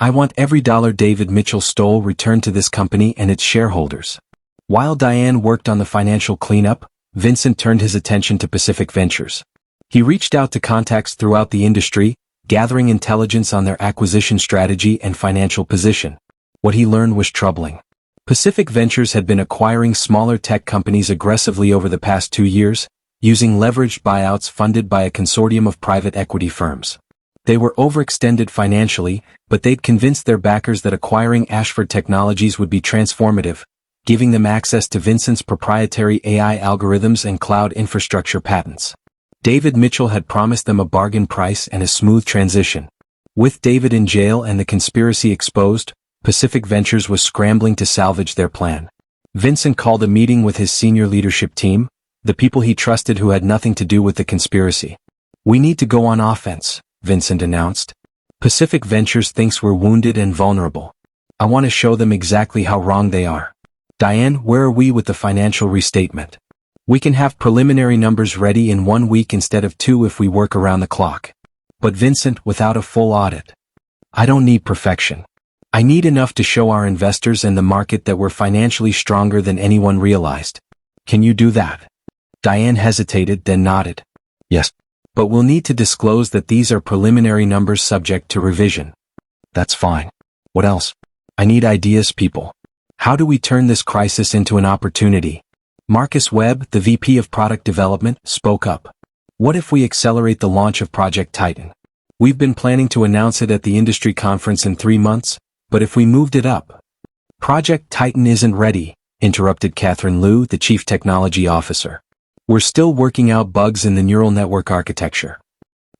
"I want every dollar David Mitchell stole returned to this company and its shareholders." While Diane worked on the financial cleanup, Vincent turned his attention to Pacific Ventures. He reached out to contacts throughout the industry, gathering intelligence on their acquisition strategy and financial position. What he learned was troubling. Pacific Ventures had been acquiring smaller tech companies aggressively over the past 2 years, using leveraged buyouts funded by a consortium of private equity firms. They were overextended financially, but they'd convinced their backers that acquiring Ashford Technologies would be transformative, giving them access to Vincent's proprietary AI algorithms and cloud infrastructure patents. David Mitchell had promised them a bargain price and a smooth transition. With David in jail and the conspiracy exposed, Pacific Ventures was scrambling to salvage their plan. Vincent called a meeting with his senior leadership team, the people he trusted who had nothing to do with the conspiracy. "We need to go on offense," Vincent announced. "Pacific Ventures thinks we're wounded and vulnerable. I want to show them exactly how wrong they are. Diane, where are we with the financial restatement? We can have preliminary numbers ready in 1 week instead of 2 if we work around the clock. But Vincent, without a full audit. I don't need perfection. I need enough to show our investors and the market that we're financially stronger than anyone realized. Can you do that?" Diane hesitated, then nodded. "Yes. But we'll need to disclose that these are preliminary numbers subject to revision." "That's fine. What else?" "I need ideas, people. How do we turn this crisis into an opportunity?" Marcus Webb, the VP of Product Development, spoke up. "What if we accelerate the launch of Project Titan? We've been planning to announce it at the industry conference in 3 months, but if we moved it up..." "Project Titan isn't ready," interrupted Catherine Liu, the Chief Technology Officer. "We're still working out bugs in the neural network architecture."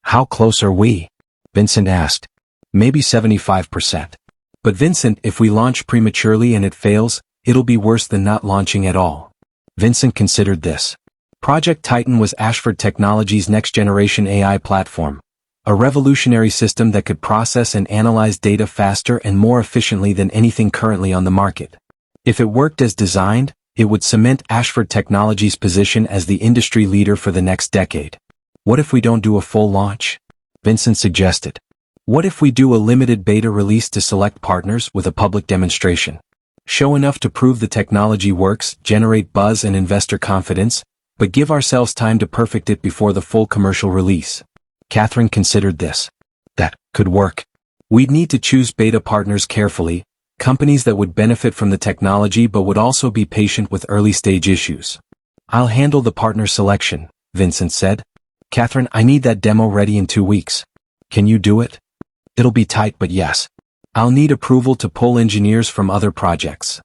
"How close are we?" Vincent asked. "Maybe 75%. But Vincent, if we launch prematurely and it fails, it'll be worse than not launching at all." Vincent considered this. Project Titan was Ashford Technologies' next-generation AI platform, a revolutionary system that could process and analyze data faster and more efficiently than anything currently on the market. If it worked as designed, it would cement Ashford Technologies' position as the industry leader for the next decade. "What if we don't do a full launch?" Vincent suggested. "What if we do a limited beta release to select partners with a public demonstration? Show enough to prove the technology works, generate buzz and investor confidence, but give ourselves time to perfect it before the full commercial release. Catherine considered this. That could work. We'd need to choose beta partners carefully, companies that would benefit from the technology but would also be patient with early-stage issues. I'll handle the partner selection, Vincent said. Catherine, I need that demo ready in 2 weeks. Can you do it? It'll be tight, but yes. I'll need approval to pull engineers from other projects.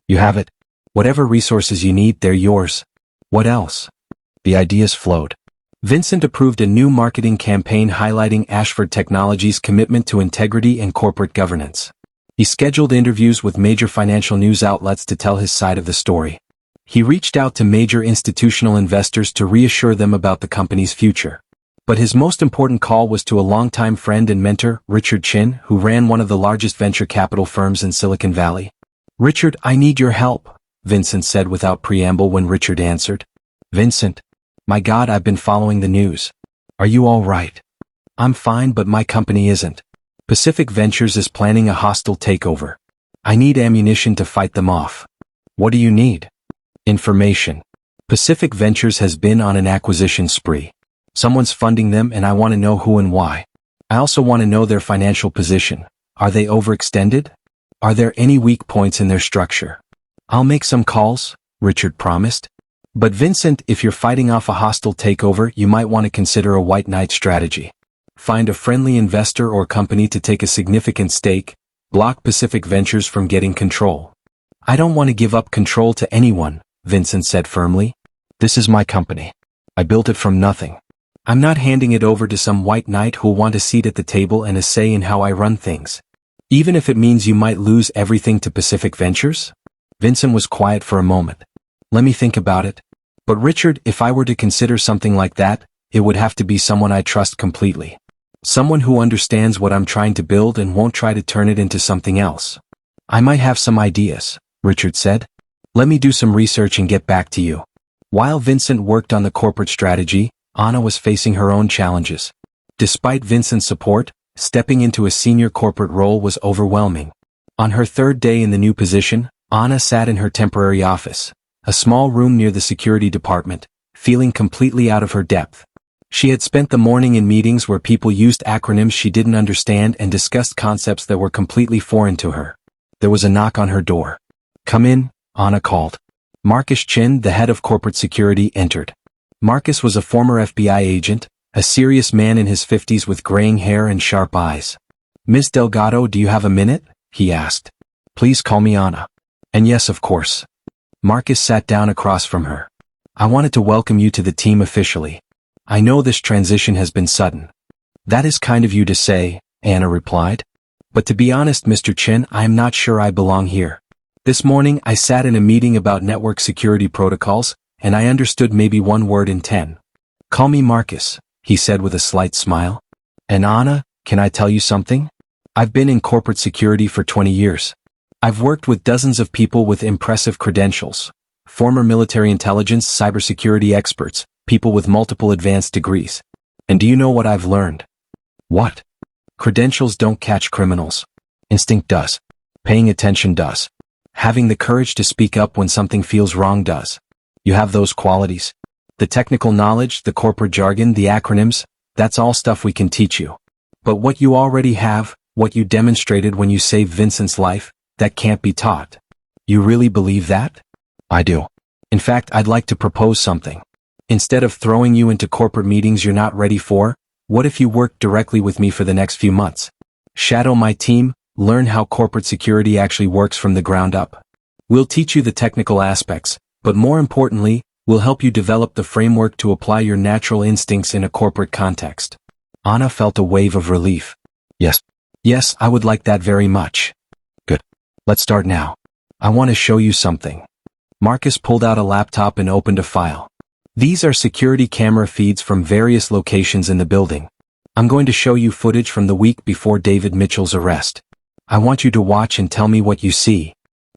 You have it. Whatever resources you need, they're yours. What else? The ideas flowed. Vincent approved a new marketing campaign highlighting Ashford Technologies' commitment to integrity and corporate governance. He scheduled interviews with major financial news outlets to tell his side of the story. He reached out to major institutional investors to reassure them about the company's future. But his most important call was to a longtime friend and mentor, Richard Chin, who ran one of the largest venture capital firms in Silicon Valley. Richard, I need your help, Vincent said without preamble when Richard answered. Vincent, my God, I've been following the news. Are you all right? I'm fine, but my company isn't. Pacific Ventures is planning a hostile takeover. I need ammunition to fight them off. What do you need? Information. Pacific Ventures has been on an acquisition spree. Someone's funding them and I want to know who and why. I also want to know their financial position. Are they overextended? Are there any weak points in their structure? I'll make some calls, Richard promised. But Vincent, if you're fighting off a hostile takeover, you might want to consider a white knight strategy. Find a friendly investor or company to take a significant stake, block Pacific Ventures from getting control. I don't want to give up control to anyone, Vincent said firmly. This is my company. I built it from nothing. I'm not handing it over to some white knight who'll want a seat at the table and a say in how I run things. Even if it means you might lose everything to Pacific Ventures? Vincent was quiet for a moment. Let me think about it. But Richard, if I were to consider something like that, it would have to be someone I trust completely. Someone who understands what I'm trying to build and won't try to turn it into something else. I might have some ideas, Richard said. Let me do some research and get back to you. While Vincent worked on the corporate strategy, Anna was facing her own challenges. Despite Vincent's support, stepping into a senior corporate role was overwhelming. On her third day in the new position, Anna sat in her temporary office, a small room near the security department, feeling completely out of her depth. She had spent the morning in meetings where people used acronyms she didn't understand and discussed concepts that were completely foreign to her. There was a knock on her door. Come in, Anna called. Marcus Chin, the head of corporate security, entered. Marcus was a former FBI agent, a serious man in his 50s with graying hair and sharp eyes. Ms. Delgado, do you have a minute? He asked. Please call me Anna. And yes, of course. Marcus sat down across from her. I wanted to welcome you to the team officially. I know this transition has been sudden. That is kind of you to say, Anna replied. But to be honest, Mr. Chin, I am not sure I belong here. This morning I sat in a meeting about network security protocols, and I understood maybe one word in 10. Call me Marcus, he said with a slight smile. And Anna, can I tell you something? I've been in corporate security for 20 years. I've worked with dozens of people with impressive credentials. Former military intelligence, cybersecurity experts, people with multiple advanced degrees. And do you know what I've learned? What? Credentials don't catch criminals. Instinct does. Paying attention does. Having the courage to speak up when something feels wrong does. You have those qualities. The technical knowledge, the corporate jargon, the acronyms, that's all stuff we can teach you. But what you already have, what you demonstrated when you saved Vincent's life, that can't be taught. You really believe that? I do. In fact, I'd like to propose something. Instead of throwing you into corporate meetings you're not ready for, what if you worked directly with me for the next few months? Shadow my team, learn how corporate security actually works from the ground up. We'll teach you the technical aspects, but more importantly, we'll help you develop the framework to apply your natural instincts in a corporate context. Anna felt a wave of relief. Yes, I would like that very much. Good. Let's start now. I want to show you something. Marcus pulled out a laptop and opened a file. These are security camera feeds from various locations in the building. I'm going to show you footage from the week before David Mitchell's arrest. I want you to watch and tell me what you see.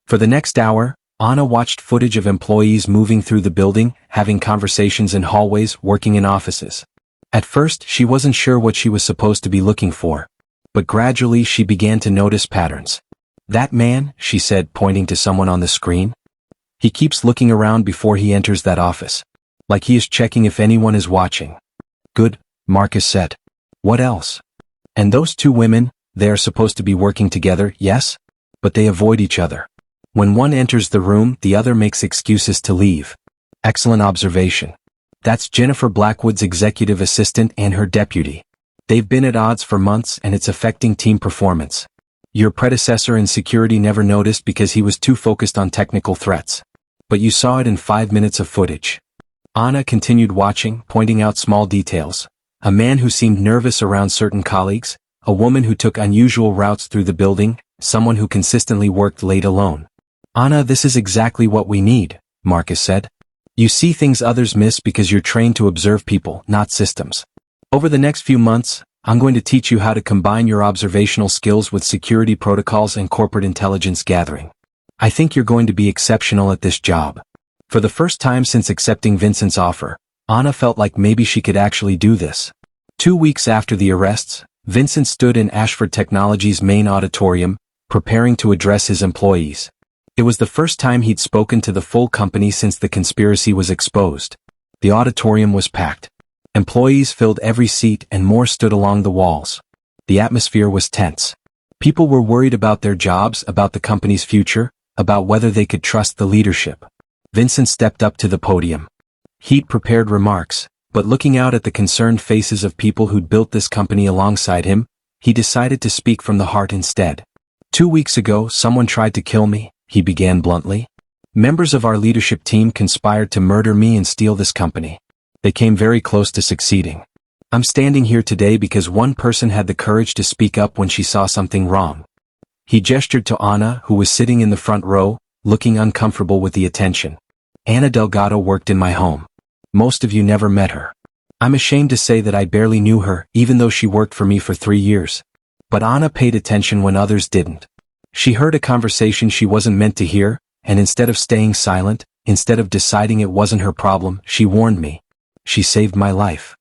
For the next hour, Anna watched footage of employees moving through the building, having conversations in hallways, working in offices. At first, she wasn't sure what she was supposed to be looking for. But gradually she began to notice patterns. That man, she said, pointing to someone on the screen. He keeps looking around before he enters that office. Like he is checking if anyone is watching. Good, Marcus said. What else? And those two women, they are supposed to be working together, yes? But they avoid each other. When one enters the room, the other makes excuses to leave. Excellent observation. That's Jennifer Blackwood's executive assistant and her deputy. They've been at odds for months and it's affecting team performance. Your predecessor in security never noticed because he was too focused on technical threats. But you saw it in 5 minutes of footage. Anna continued watching, pointing out small details. A man who seemed nervous around certain colleagues, a woman who took unusual routes through the building, someone who consistently worked late alone. Anna, this is exactly what we need, Marcus said. You see things others miss because you're trained to observe people, not systems. Over the next few months, I'm going to teach you how to combine your observational skills with security protocols and corporate intelligence gathering. I think you're going to be exceptional at this job. For the first time since accepting Vincent's offer, Anna felt like maybe she could actually do this. 2 weeks after the arrests, Vincent stood in Ashford Technologies' main auditorium, preparing to address his employees. It was the first time he'd spoken to the full company since the conspiracy was exposed. The auditorium was packed. Employees filled every seat and more stood along the walls. The atmosphere was tense. People were worried about their jobs, about the company's future, about whether they could trust the leadership. Vincent stepped up to the podium. He'd prepared remarks, but looking out at the concerned faces of people who'd built this company alongside him, he decided to speak from the heart instead. 2 weeks ago, someone tried to kill me, he began bluntly. Members of our leadership team conspired to murder me and steal this company. They came very close to succeeding. I'm standing here today because one person had the courage to speak up when she saw something wrong. He gestured to Anna, who was sitting in the front row, looking uncomfortable with the attention. Anna Delgado worked in my home. Most of you never met her. I'm ashamed to say that I barely knew her, even though she worked for me for 3 years. But Anna paid attention when others didn't. She heard a conversation she wasn't meant to hear, and instead of staying silent, instead of deciding it wasn't her problem, she warned me. She saved my life.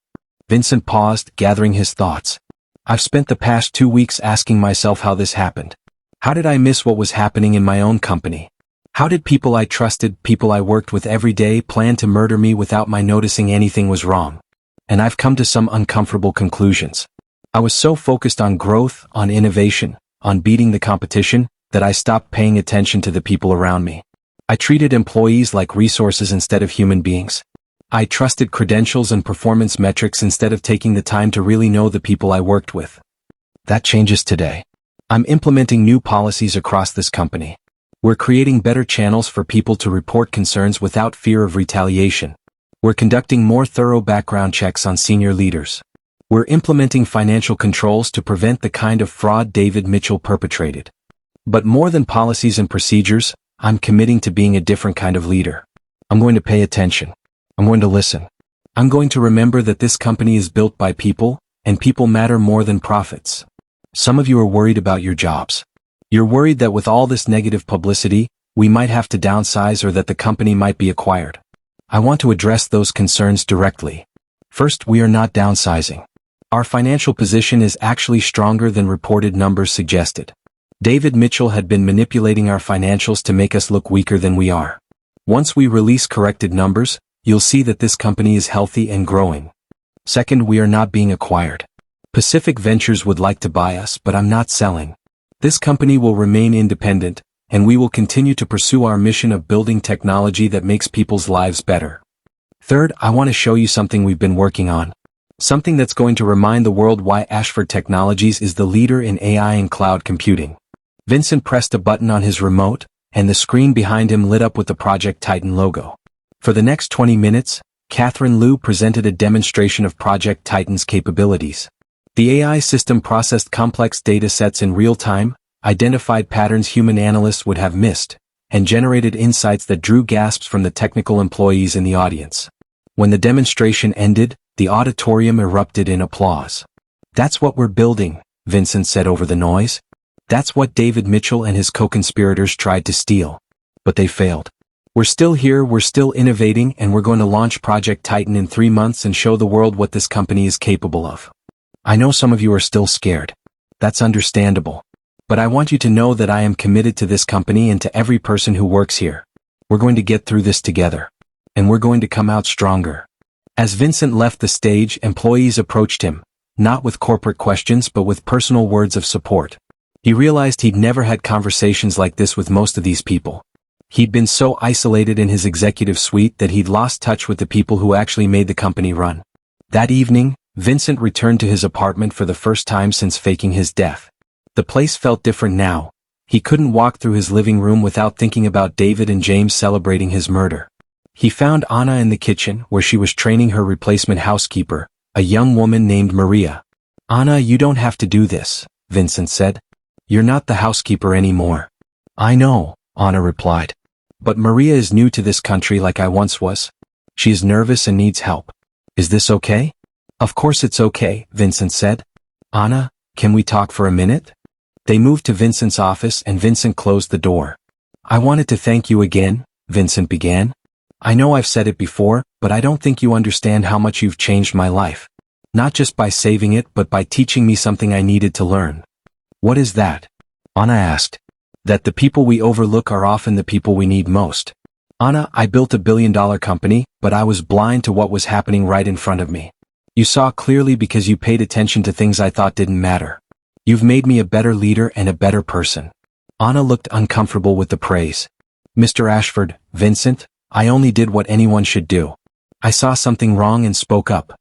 Vincent paused, gathering his thoughts. I've spent the past 2 weeks asking myself how this happened. How did I miss what was happening in my own company? How did people I trusted, people I worked with every day, plan to murder me without my noticing anything was wrong? And I've come to some uncomfortable conclusions. I was so focused on growth, on innovation, on beating the competition, that I stopped paying attention to the people around me. I treated employees like resources instead of human beings. I trusted credentials and performance metrics instead of taking the time to really know the people I worked with. That changes today. I'm implementing new policies across this company. We're creating better channels for people to report concerns without fear of retaliation. We're conducting more thorough background checks on senior leaders. We're implementing financial controls to prevent the kind of fraud David Mitchell perpetrated. But more than policies and procedures, I'm committing to being a different kind of leader. I'm going to pay attention. I'm going to listen. I'm going to remember that this company is built by people, and people matter more than profits. Some of you are worried about your jobs. You're worried that with all this negative publicity, we might have to downsize or that the company might be acquired. I want to address those concerns directly. First, we are not downsizing. Our financial position is actually stronger than reported numbers suggested. David Mitchell had been manipulating our financials to make us look weaker than we are. Once we release corrected numbers, you'll see that this company is healthy and growing. Second, we are not being acquired. Pacific Ventures would like to buy us, but I'm not selling. This company will remain independent, and we will continue to pursue our mission of building technology that makes people's lives better. Third, I want to show you something we've been working on. Something that's going to remind the world why Ashford Technologies is the leader in AI and cloud computing. Vincent pressed a button on his remote, and the screen behind him lit up with the Project Titan logo. For the next 20 minutes, Catherine Liu presented a demonstration of Project Titan's capabilities. The AI system processed complex data sets in real time, identified patterns human analysts would have missed, and generated insights that drew gasps from the technical employees in the audience. When the demonstration ended, the auditorium erupted in applause. That's what we're building, Vincent said over the noise. That's what David Mitchell and his co-conspirators tried to steal. But they failed. We're still here, we're still innovating, and we're going to launch Project Titan in 3 months and show the world what this company is capable of. I know some of you are still scared. That's understandable. But I want you to know that I am committed to this company and to every person who works here. We're going to get through this together. and we're going to come out stronger. As Vincent left the stage, employees approached him, not with corporate questions but with personal words of support. He realized he'd never had conversations like this with most of these people. He'd been so isolated in his executive suite that he'd lost touch with the people who actually made the company run. That evening, Vincent returned to his apartment for the first time since faking his death. The place felt different now. He couldn't walk through his living room without thinking about David and James celebrating his murder. He found Anna in the kitchen where she was training her replacement housekeeper, a young woman named Maria. "Anna, you don't have to do this," Vincent said. "You're not the housekeeper anymore." "I know," Anna replied. "But Maria is new to this country like I once was. She is nervous and needs help. Is this okay?" "Of course it's okay," Vincent said. "Anna, can we talk for a minute?" They moved to Vincent's office and Vincent closed the door. "I wanted to thank you again," Vincent began. "I know I've said it before, but I don't think you understand how much you've changed my life. Not just by saving it but by teaching me something I needed to learn." "What is that?" Anna asked. "That the people we overlook are often the people we need most. Anna, I built a billion-dollar company, but I was blind to what was happening right in front of me. You saw clearly because you paid attention to things I thought didn't matter. You've made me a better leader and a better person." Anna looked uncomfortable with the praise. "Mr. Ashford, Vincent, I only did what anyone should do. I saw something wrong and spoke up."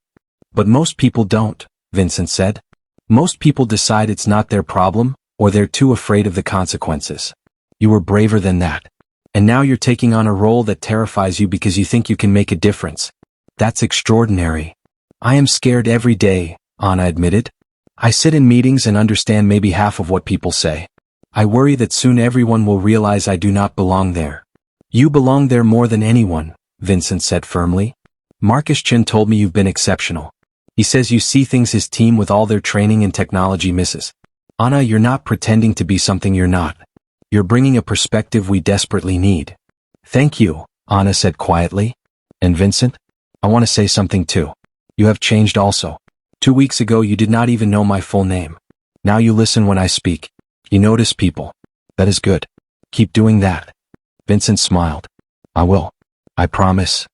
"But most people don't," Vincent said. "Most people decide it's not their problem, or they're too afraid of the consequences. You were braver than that. And now you're taking on a role that terrifies you because you think you can make a difference. That's extraordinary." "I am scared every day," Anna admitted. "I sit in meetings and understand maybe half of what people say. I worry that soon everyone will realize I do not belong there." "You belong there more than anyone," Vincent said firmly. "Marcus Chin told me you've been exceptional. He says you see things his team with all their training and technology misses. Anna, you're not pretending to be something you're not. You're bringing a perspective we desperately need." "Thank you," Anna said quietly. "And Vincent, I want to say something too. You have changed also. 2 weeks ago you did not even know my full name. Now you listen when I speak. You notice people. That is good. Keep doing that." Vincent smiled. "I will. I promise."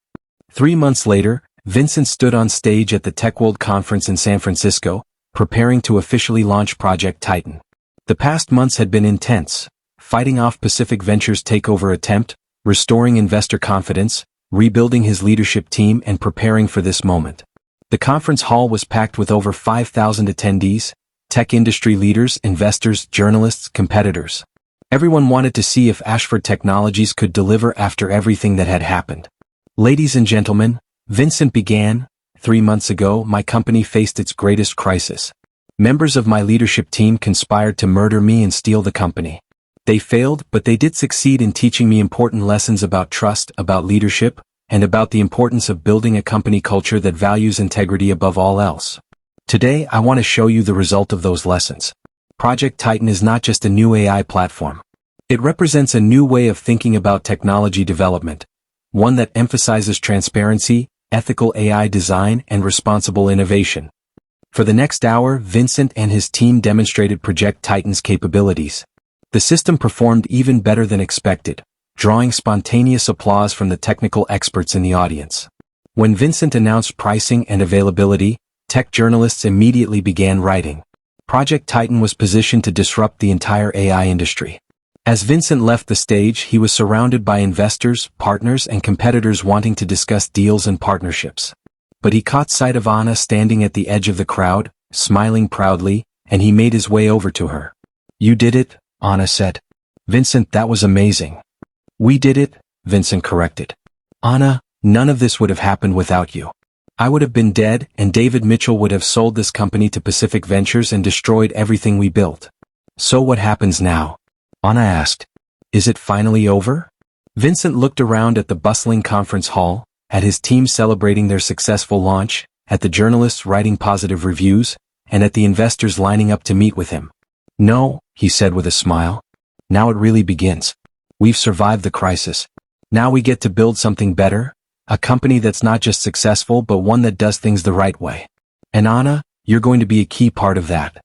3 months later, Vincent stood on stage at the Tech World Conference in San Francisco, preparing to officially launch Project Titan. The past months had been intense, fighting off Pacific Ventures' takeover attempt, restoring investor confidence, rebuilding his leadership team and preparing for this moment. The conference hall was packed with over 5,000 attendees, tech industry leaders, investors, journalists, competitors. Everyone wanted to see if Ashford Technologies could deliver after everything that had happened. "Ladies and gentlemen," Vincent began, 3 months ago my company faced its greatest crisis. Members of my leadership team conspired to murder me and steal the company. They failed, but they did succeed in teaching me important lessons about trust, about leadership, and about the importance of building a company culture that values integrity above all else. Today I want to show you the result of those lessons. Project Titan is not just a new AI platform. It represents a new way of thinking about technology development, one that emphasizes transparency, ethical AI design, and responsible innovation. For the next hour, Vincent and his team demonstrated Project Titan's capabilities. The system performed even better than expected, drawing spontaneous applause from the technical experts in the audience. When Vincent announced pricing and availability, tech journalists immediately began writing. Project Titan was positioned to disrupt the entire AI industry. As Vincent left the stage, he was surrounded by investors, partners, and competitors wanting to discuss deals and partnerships. But he caught sight of Anna standing at the edge of the crowd, smiling proudly, and he made his way over to her. "You did it," Anna said. "Vincent, that was amazing." "We did it," Vincent corrected. "Anna, none of this would have happened without you. I would have been dead, and David Mitchell would have sold this company to Pacific Ventures and destroyed everything we built." "So what happens now?" Anna asked. "Is it finally over?" Vincent looked around at the bustling conference hall, at his team celebrating their successful launch, at the journalists writing positive reviews, and at the investors lining up to meet with him. "No," he said with a smile. "Now it really begins. We've survived the crisis. Now we get to build something better, a company that's not just successful but one that does things the right way. And Anna, you're going to be a key part of that."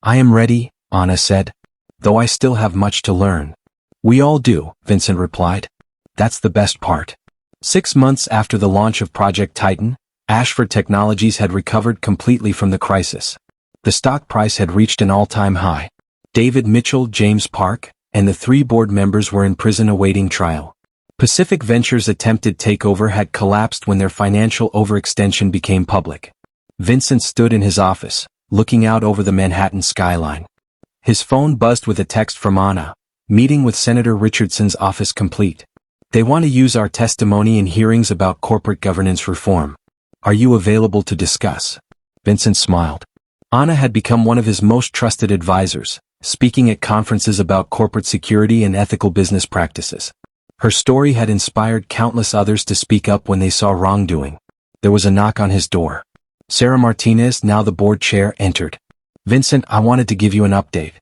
"I am ready," Anna said, "though I still have much to learn." "We all do," Vincent replied. "That's the best part. 6 months after the launch of Project Titan, Ashford Technologies had recovered completely from the crisis. The stock price had reached an all-time high. David Mitchell, James Park, and the 3 board members were in prison awaiting trial. Pacific Ventures' attempted takeover had collapsed when their financial overextension became public. Vincent stood in his office, looking out over the Manhattan skyline. His phone buzzed with a text from Anna. Meeting with Senator Richardson's office complete. They want to use our testimony in hearings about corporate governance reform. Are you available to discuss? Vincent smiled. Anna had become one of his most trusted advisors, speaking at conferences about corporate security and ethical business practices. Her story had inspired countless others to speak up when they saw wrongdoing. There was a knock on his door. Sarah Martinez, now the board chair, entered. Vincent, I wanted to give you an update.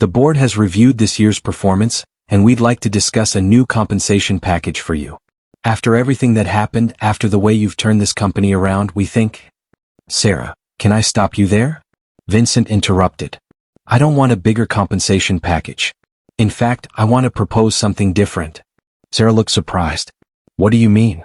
The board has reviewed this year's performance, and we'd like to discuss a new compensation package for you. After everything that happened, after the way you've turned this company around, we think... Sarah, can I stop you there? Vincent interrupted. I don't want a bigger compensation package. In fact, I want to propose something different. Sarah looked surprised. What do you mean?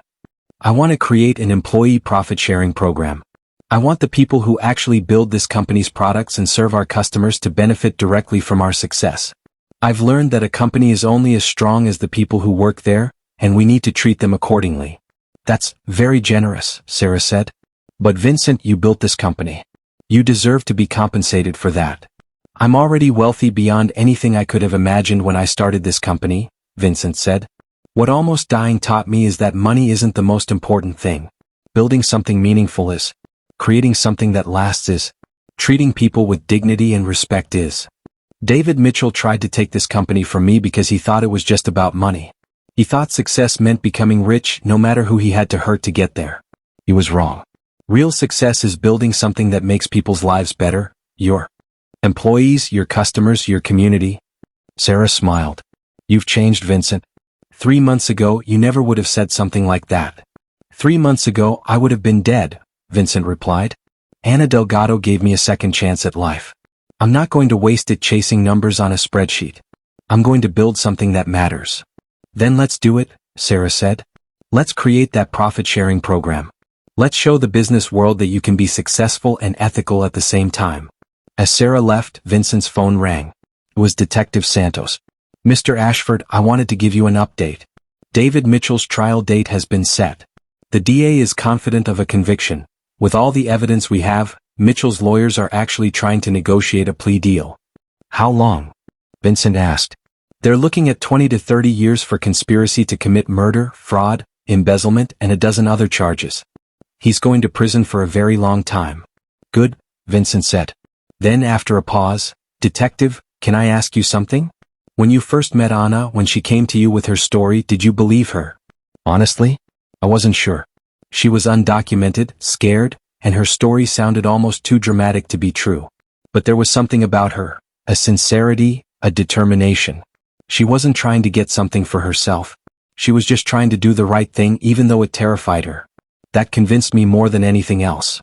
I want to create an employee profit-sharing program. I want the people who actually build this company's products and serve our customers to benefit directly from our success. I've learned that a company is only as strong as the people who work there, and we need to treat them accordingly. That's very generous, Sarah said. But Vincent, you built this company. You deserve to be compensated for that. I'm already wealthy beyond anything I could have imagined when I started this company, Vincent said. What almost dying taught me is that money isn't the most important thing. Building something meaningful is. Creating something that lasts is. Treating people with dignity and respect is. David Mitchell tried to take this company from me because he thought it was just about money. He thought success meant becoming rich no matter who he had to hurt to get there. He was wrong. Real success is building something that makes people's lives better, your employees, your customers, your community. Sarah smiled. You've changed, Vincent. 3 months ago, you never would have said something like that. 3 months ago, I would have been dead, Vincent replied. Anna Delgado gave me a second chance at life. I'm not going to waste it chasing numbers on a spreadsheet. I'm going to build something that matters. Then let's do it, Sarah said. Let's create that profit-sharing program. Let's show the business world that you can be successful and ethical at the same time. As Sarah left, Vincent's phone rang. It was Detective Santos. Mr. Ashford, I wanted to give you an update. David Mitchell's trial date has been set. The DA is confident of a conviction. With all the evidence we have, Mitchell's lawyers are actually trying to negotiate a plea deal. How long? Vincent asked. They're looking at 20 to 30 years for conspiracy to commit murder, fraud, embezzlement, and a dozen other charges. He's going to prison for a very long time. Good, Vincent said. Then after a pause, Detective, can I ask you something? When you first met Anna, when she came to you with her story, did you believe her? Honestly, I wasn't sure. She was undocumented, scared, and her story sounded almost too dramatic to be true. But there was something about her, a sincerity, a determination. She wasn't trying to get something for herself. She was just trying to do the right thing even though it terrified her. That convinced me more than anything else.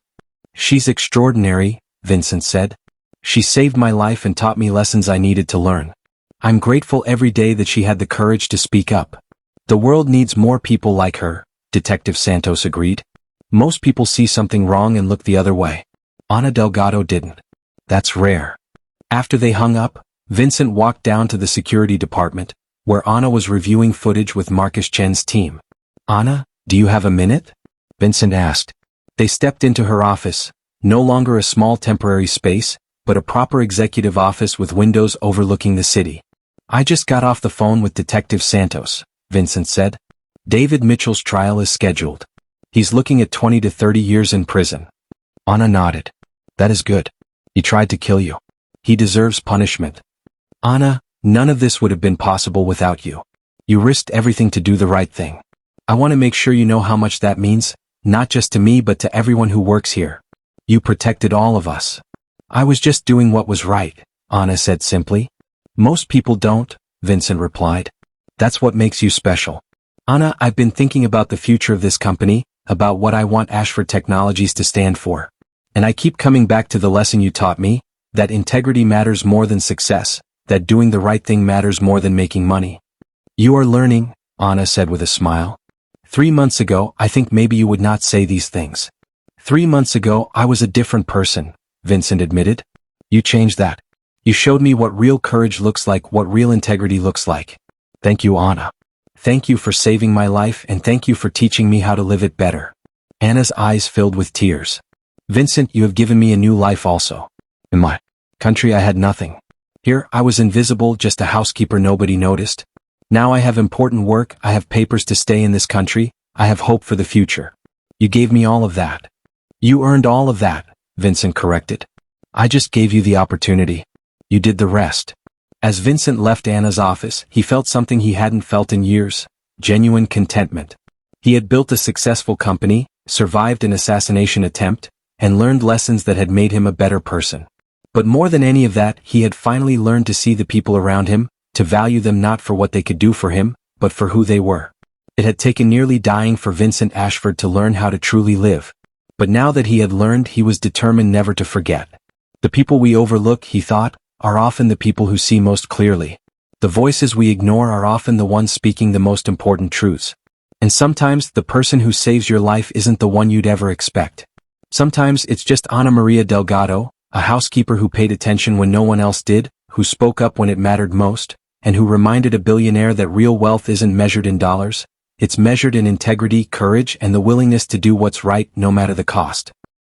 She's extraordinary, Vincent said. She saved my life and taught me lessons I needed to learn. I'm grateful every day that she had the courage to speak up. The world needs more people like her, Detective Santos agreed. Most people see something wrong and look the other way. Ana Delgado didn't. That's rare. After they hung up, Vincent walked down to the security department, where Ana was reviewing footage with Marcus Chen's team. Ana, do you have a minute? Vincent asked. They stepped into her office, no longer a small temporary space, but a proper executive office with windows overlooking the city. I just got off the phone with Detective Santos, Vincent said. David Mitchell's trial is scheduled. He's looking at 20 to 30 years in prison. Ana nodded. That is good. He tried to kill you. He deserves punishment. Ana, none of this would have been possible without you. You risked everything to do the right thing. I want to make sure you know how much that means, not just to me but to everyone who works here. You protected all of us. I was just doing what was right, Ana said simply. Most people don't, Vincent replied. That's what makes you special. Ana, I've been thinking about the future of this company, about what I want Ashford Technologies to stand for. And I keep coming back to the lesson you taught me, that integrity matters more than success, that doing the right thing matters more than making money. You are learning, Ana said with a smile. 3 months ago, I think maybe you would not say these things. 3 months ago, I was a different person, Vincent admitted. You changed that. You showed me what real courage looks like, what real integrity looks like. Thank you, Anna. Thank you for saving my life, and thank you for teaching me how to live it better. Anna's eyes filled with tears. Vincent, you have given me a new life also. In my country I had nothing. Here, I was invisible, just a housekeeper nobody noticed. Now I have important work, I have papers to stay in this country, I have hope for the future. You gave me all of that. You earned all of that, Vincent corrected. I just gave you the opportunity. You did the rest. As Vincent left Anna's office, he felt something he hadn't felt in years: genuine contentment. He had built a successful company, survived an assassination attempt, and learned lessons that had made him a better person. But more than any of that, he had finally learned to see the people around him, to value them not for what they could do for him, but for who they were. It had taken nearly dying for Vincent Ashford to learn how to truly live. But now that he had learned, he was determined never to forget. The people we overlook, he thought, are often the people who see most clearly. The voices we ignore are often the ones speaking the most important truths. And sometimes the person who saves your life isn't the one you'd ever expect. Sometimes it's just Ana Maria Delgado, a housekeeper who paid attention when no one else did, who spoke up when it mattered most, and who reminded a billionaire that real wealth isn't measured in dollars, it's measured in integrity, courage, and the willingness to do what's right no matter the cost.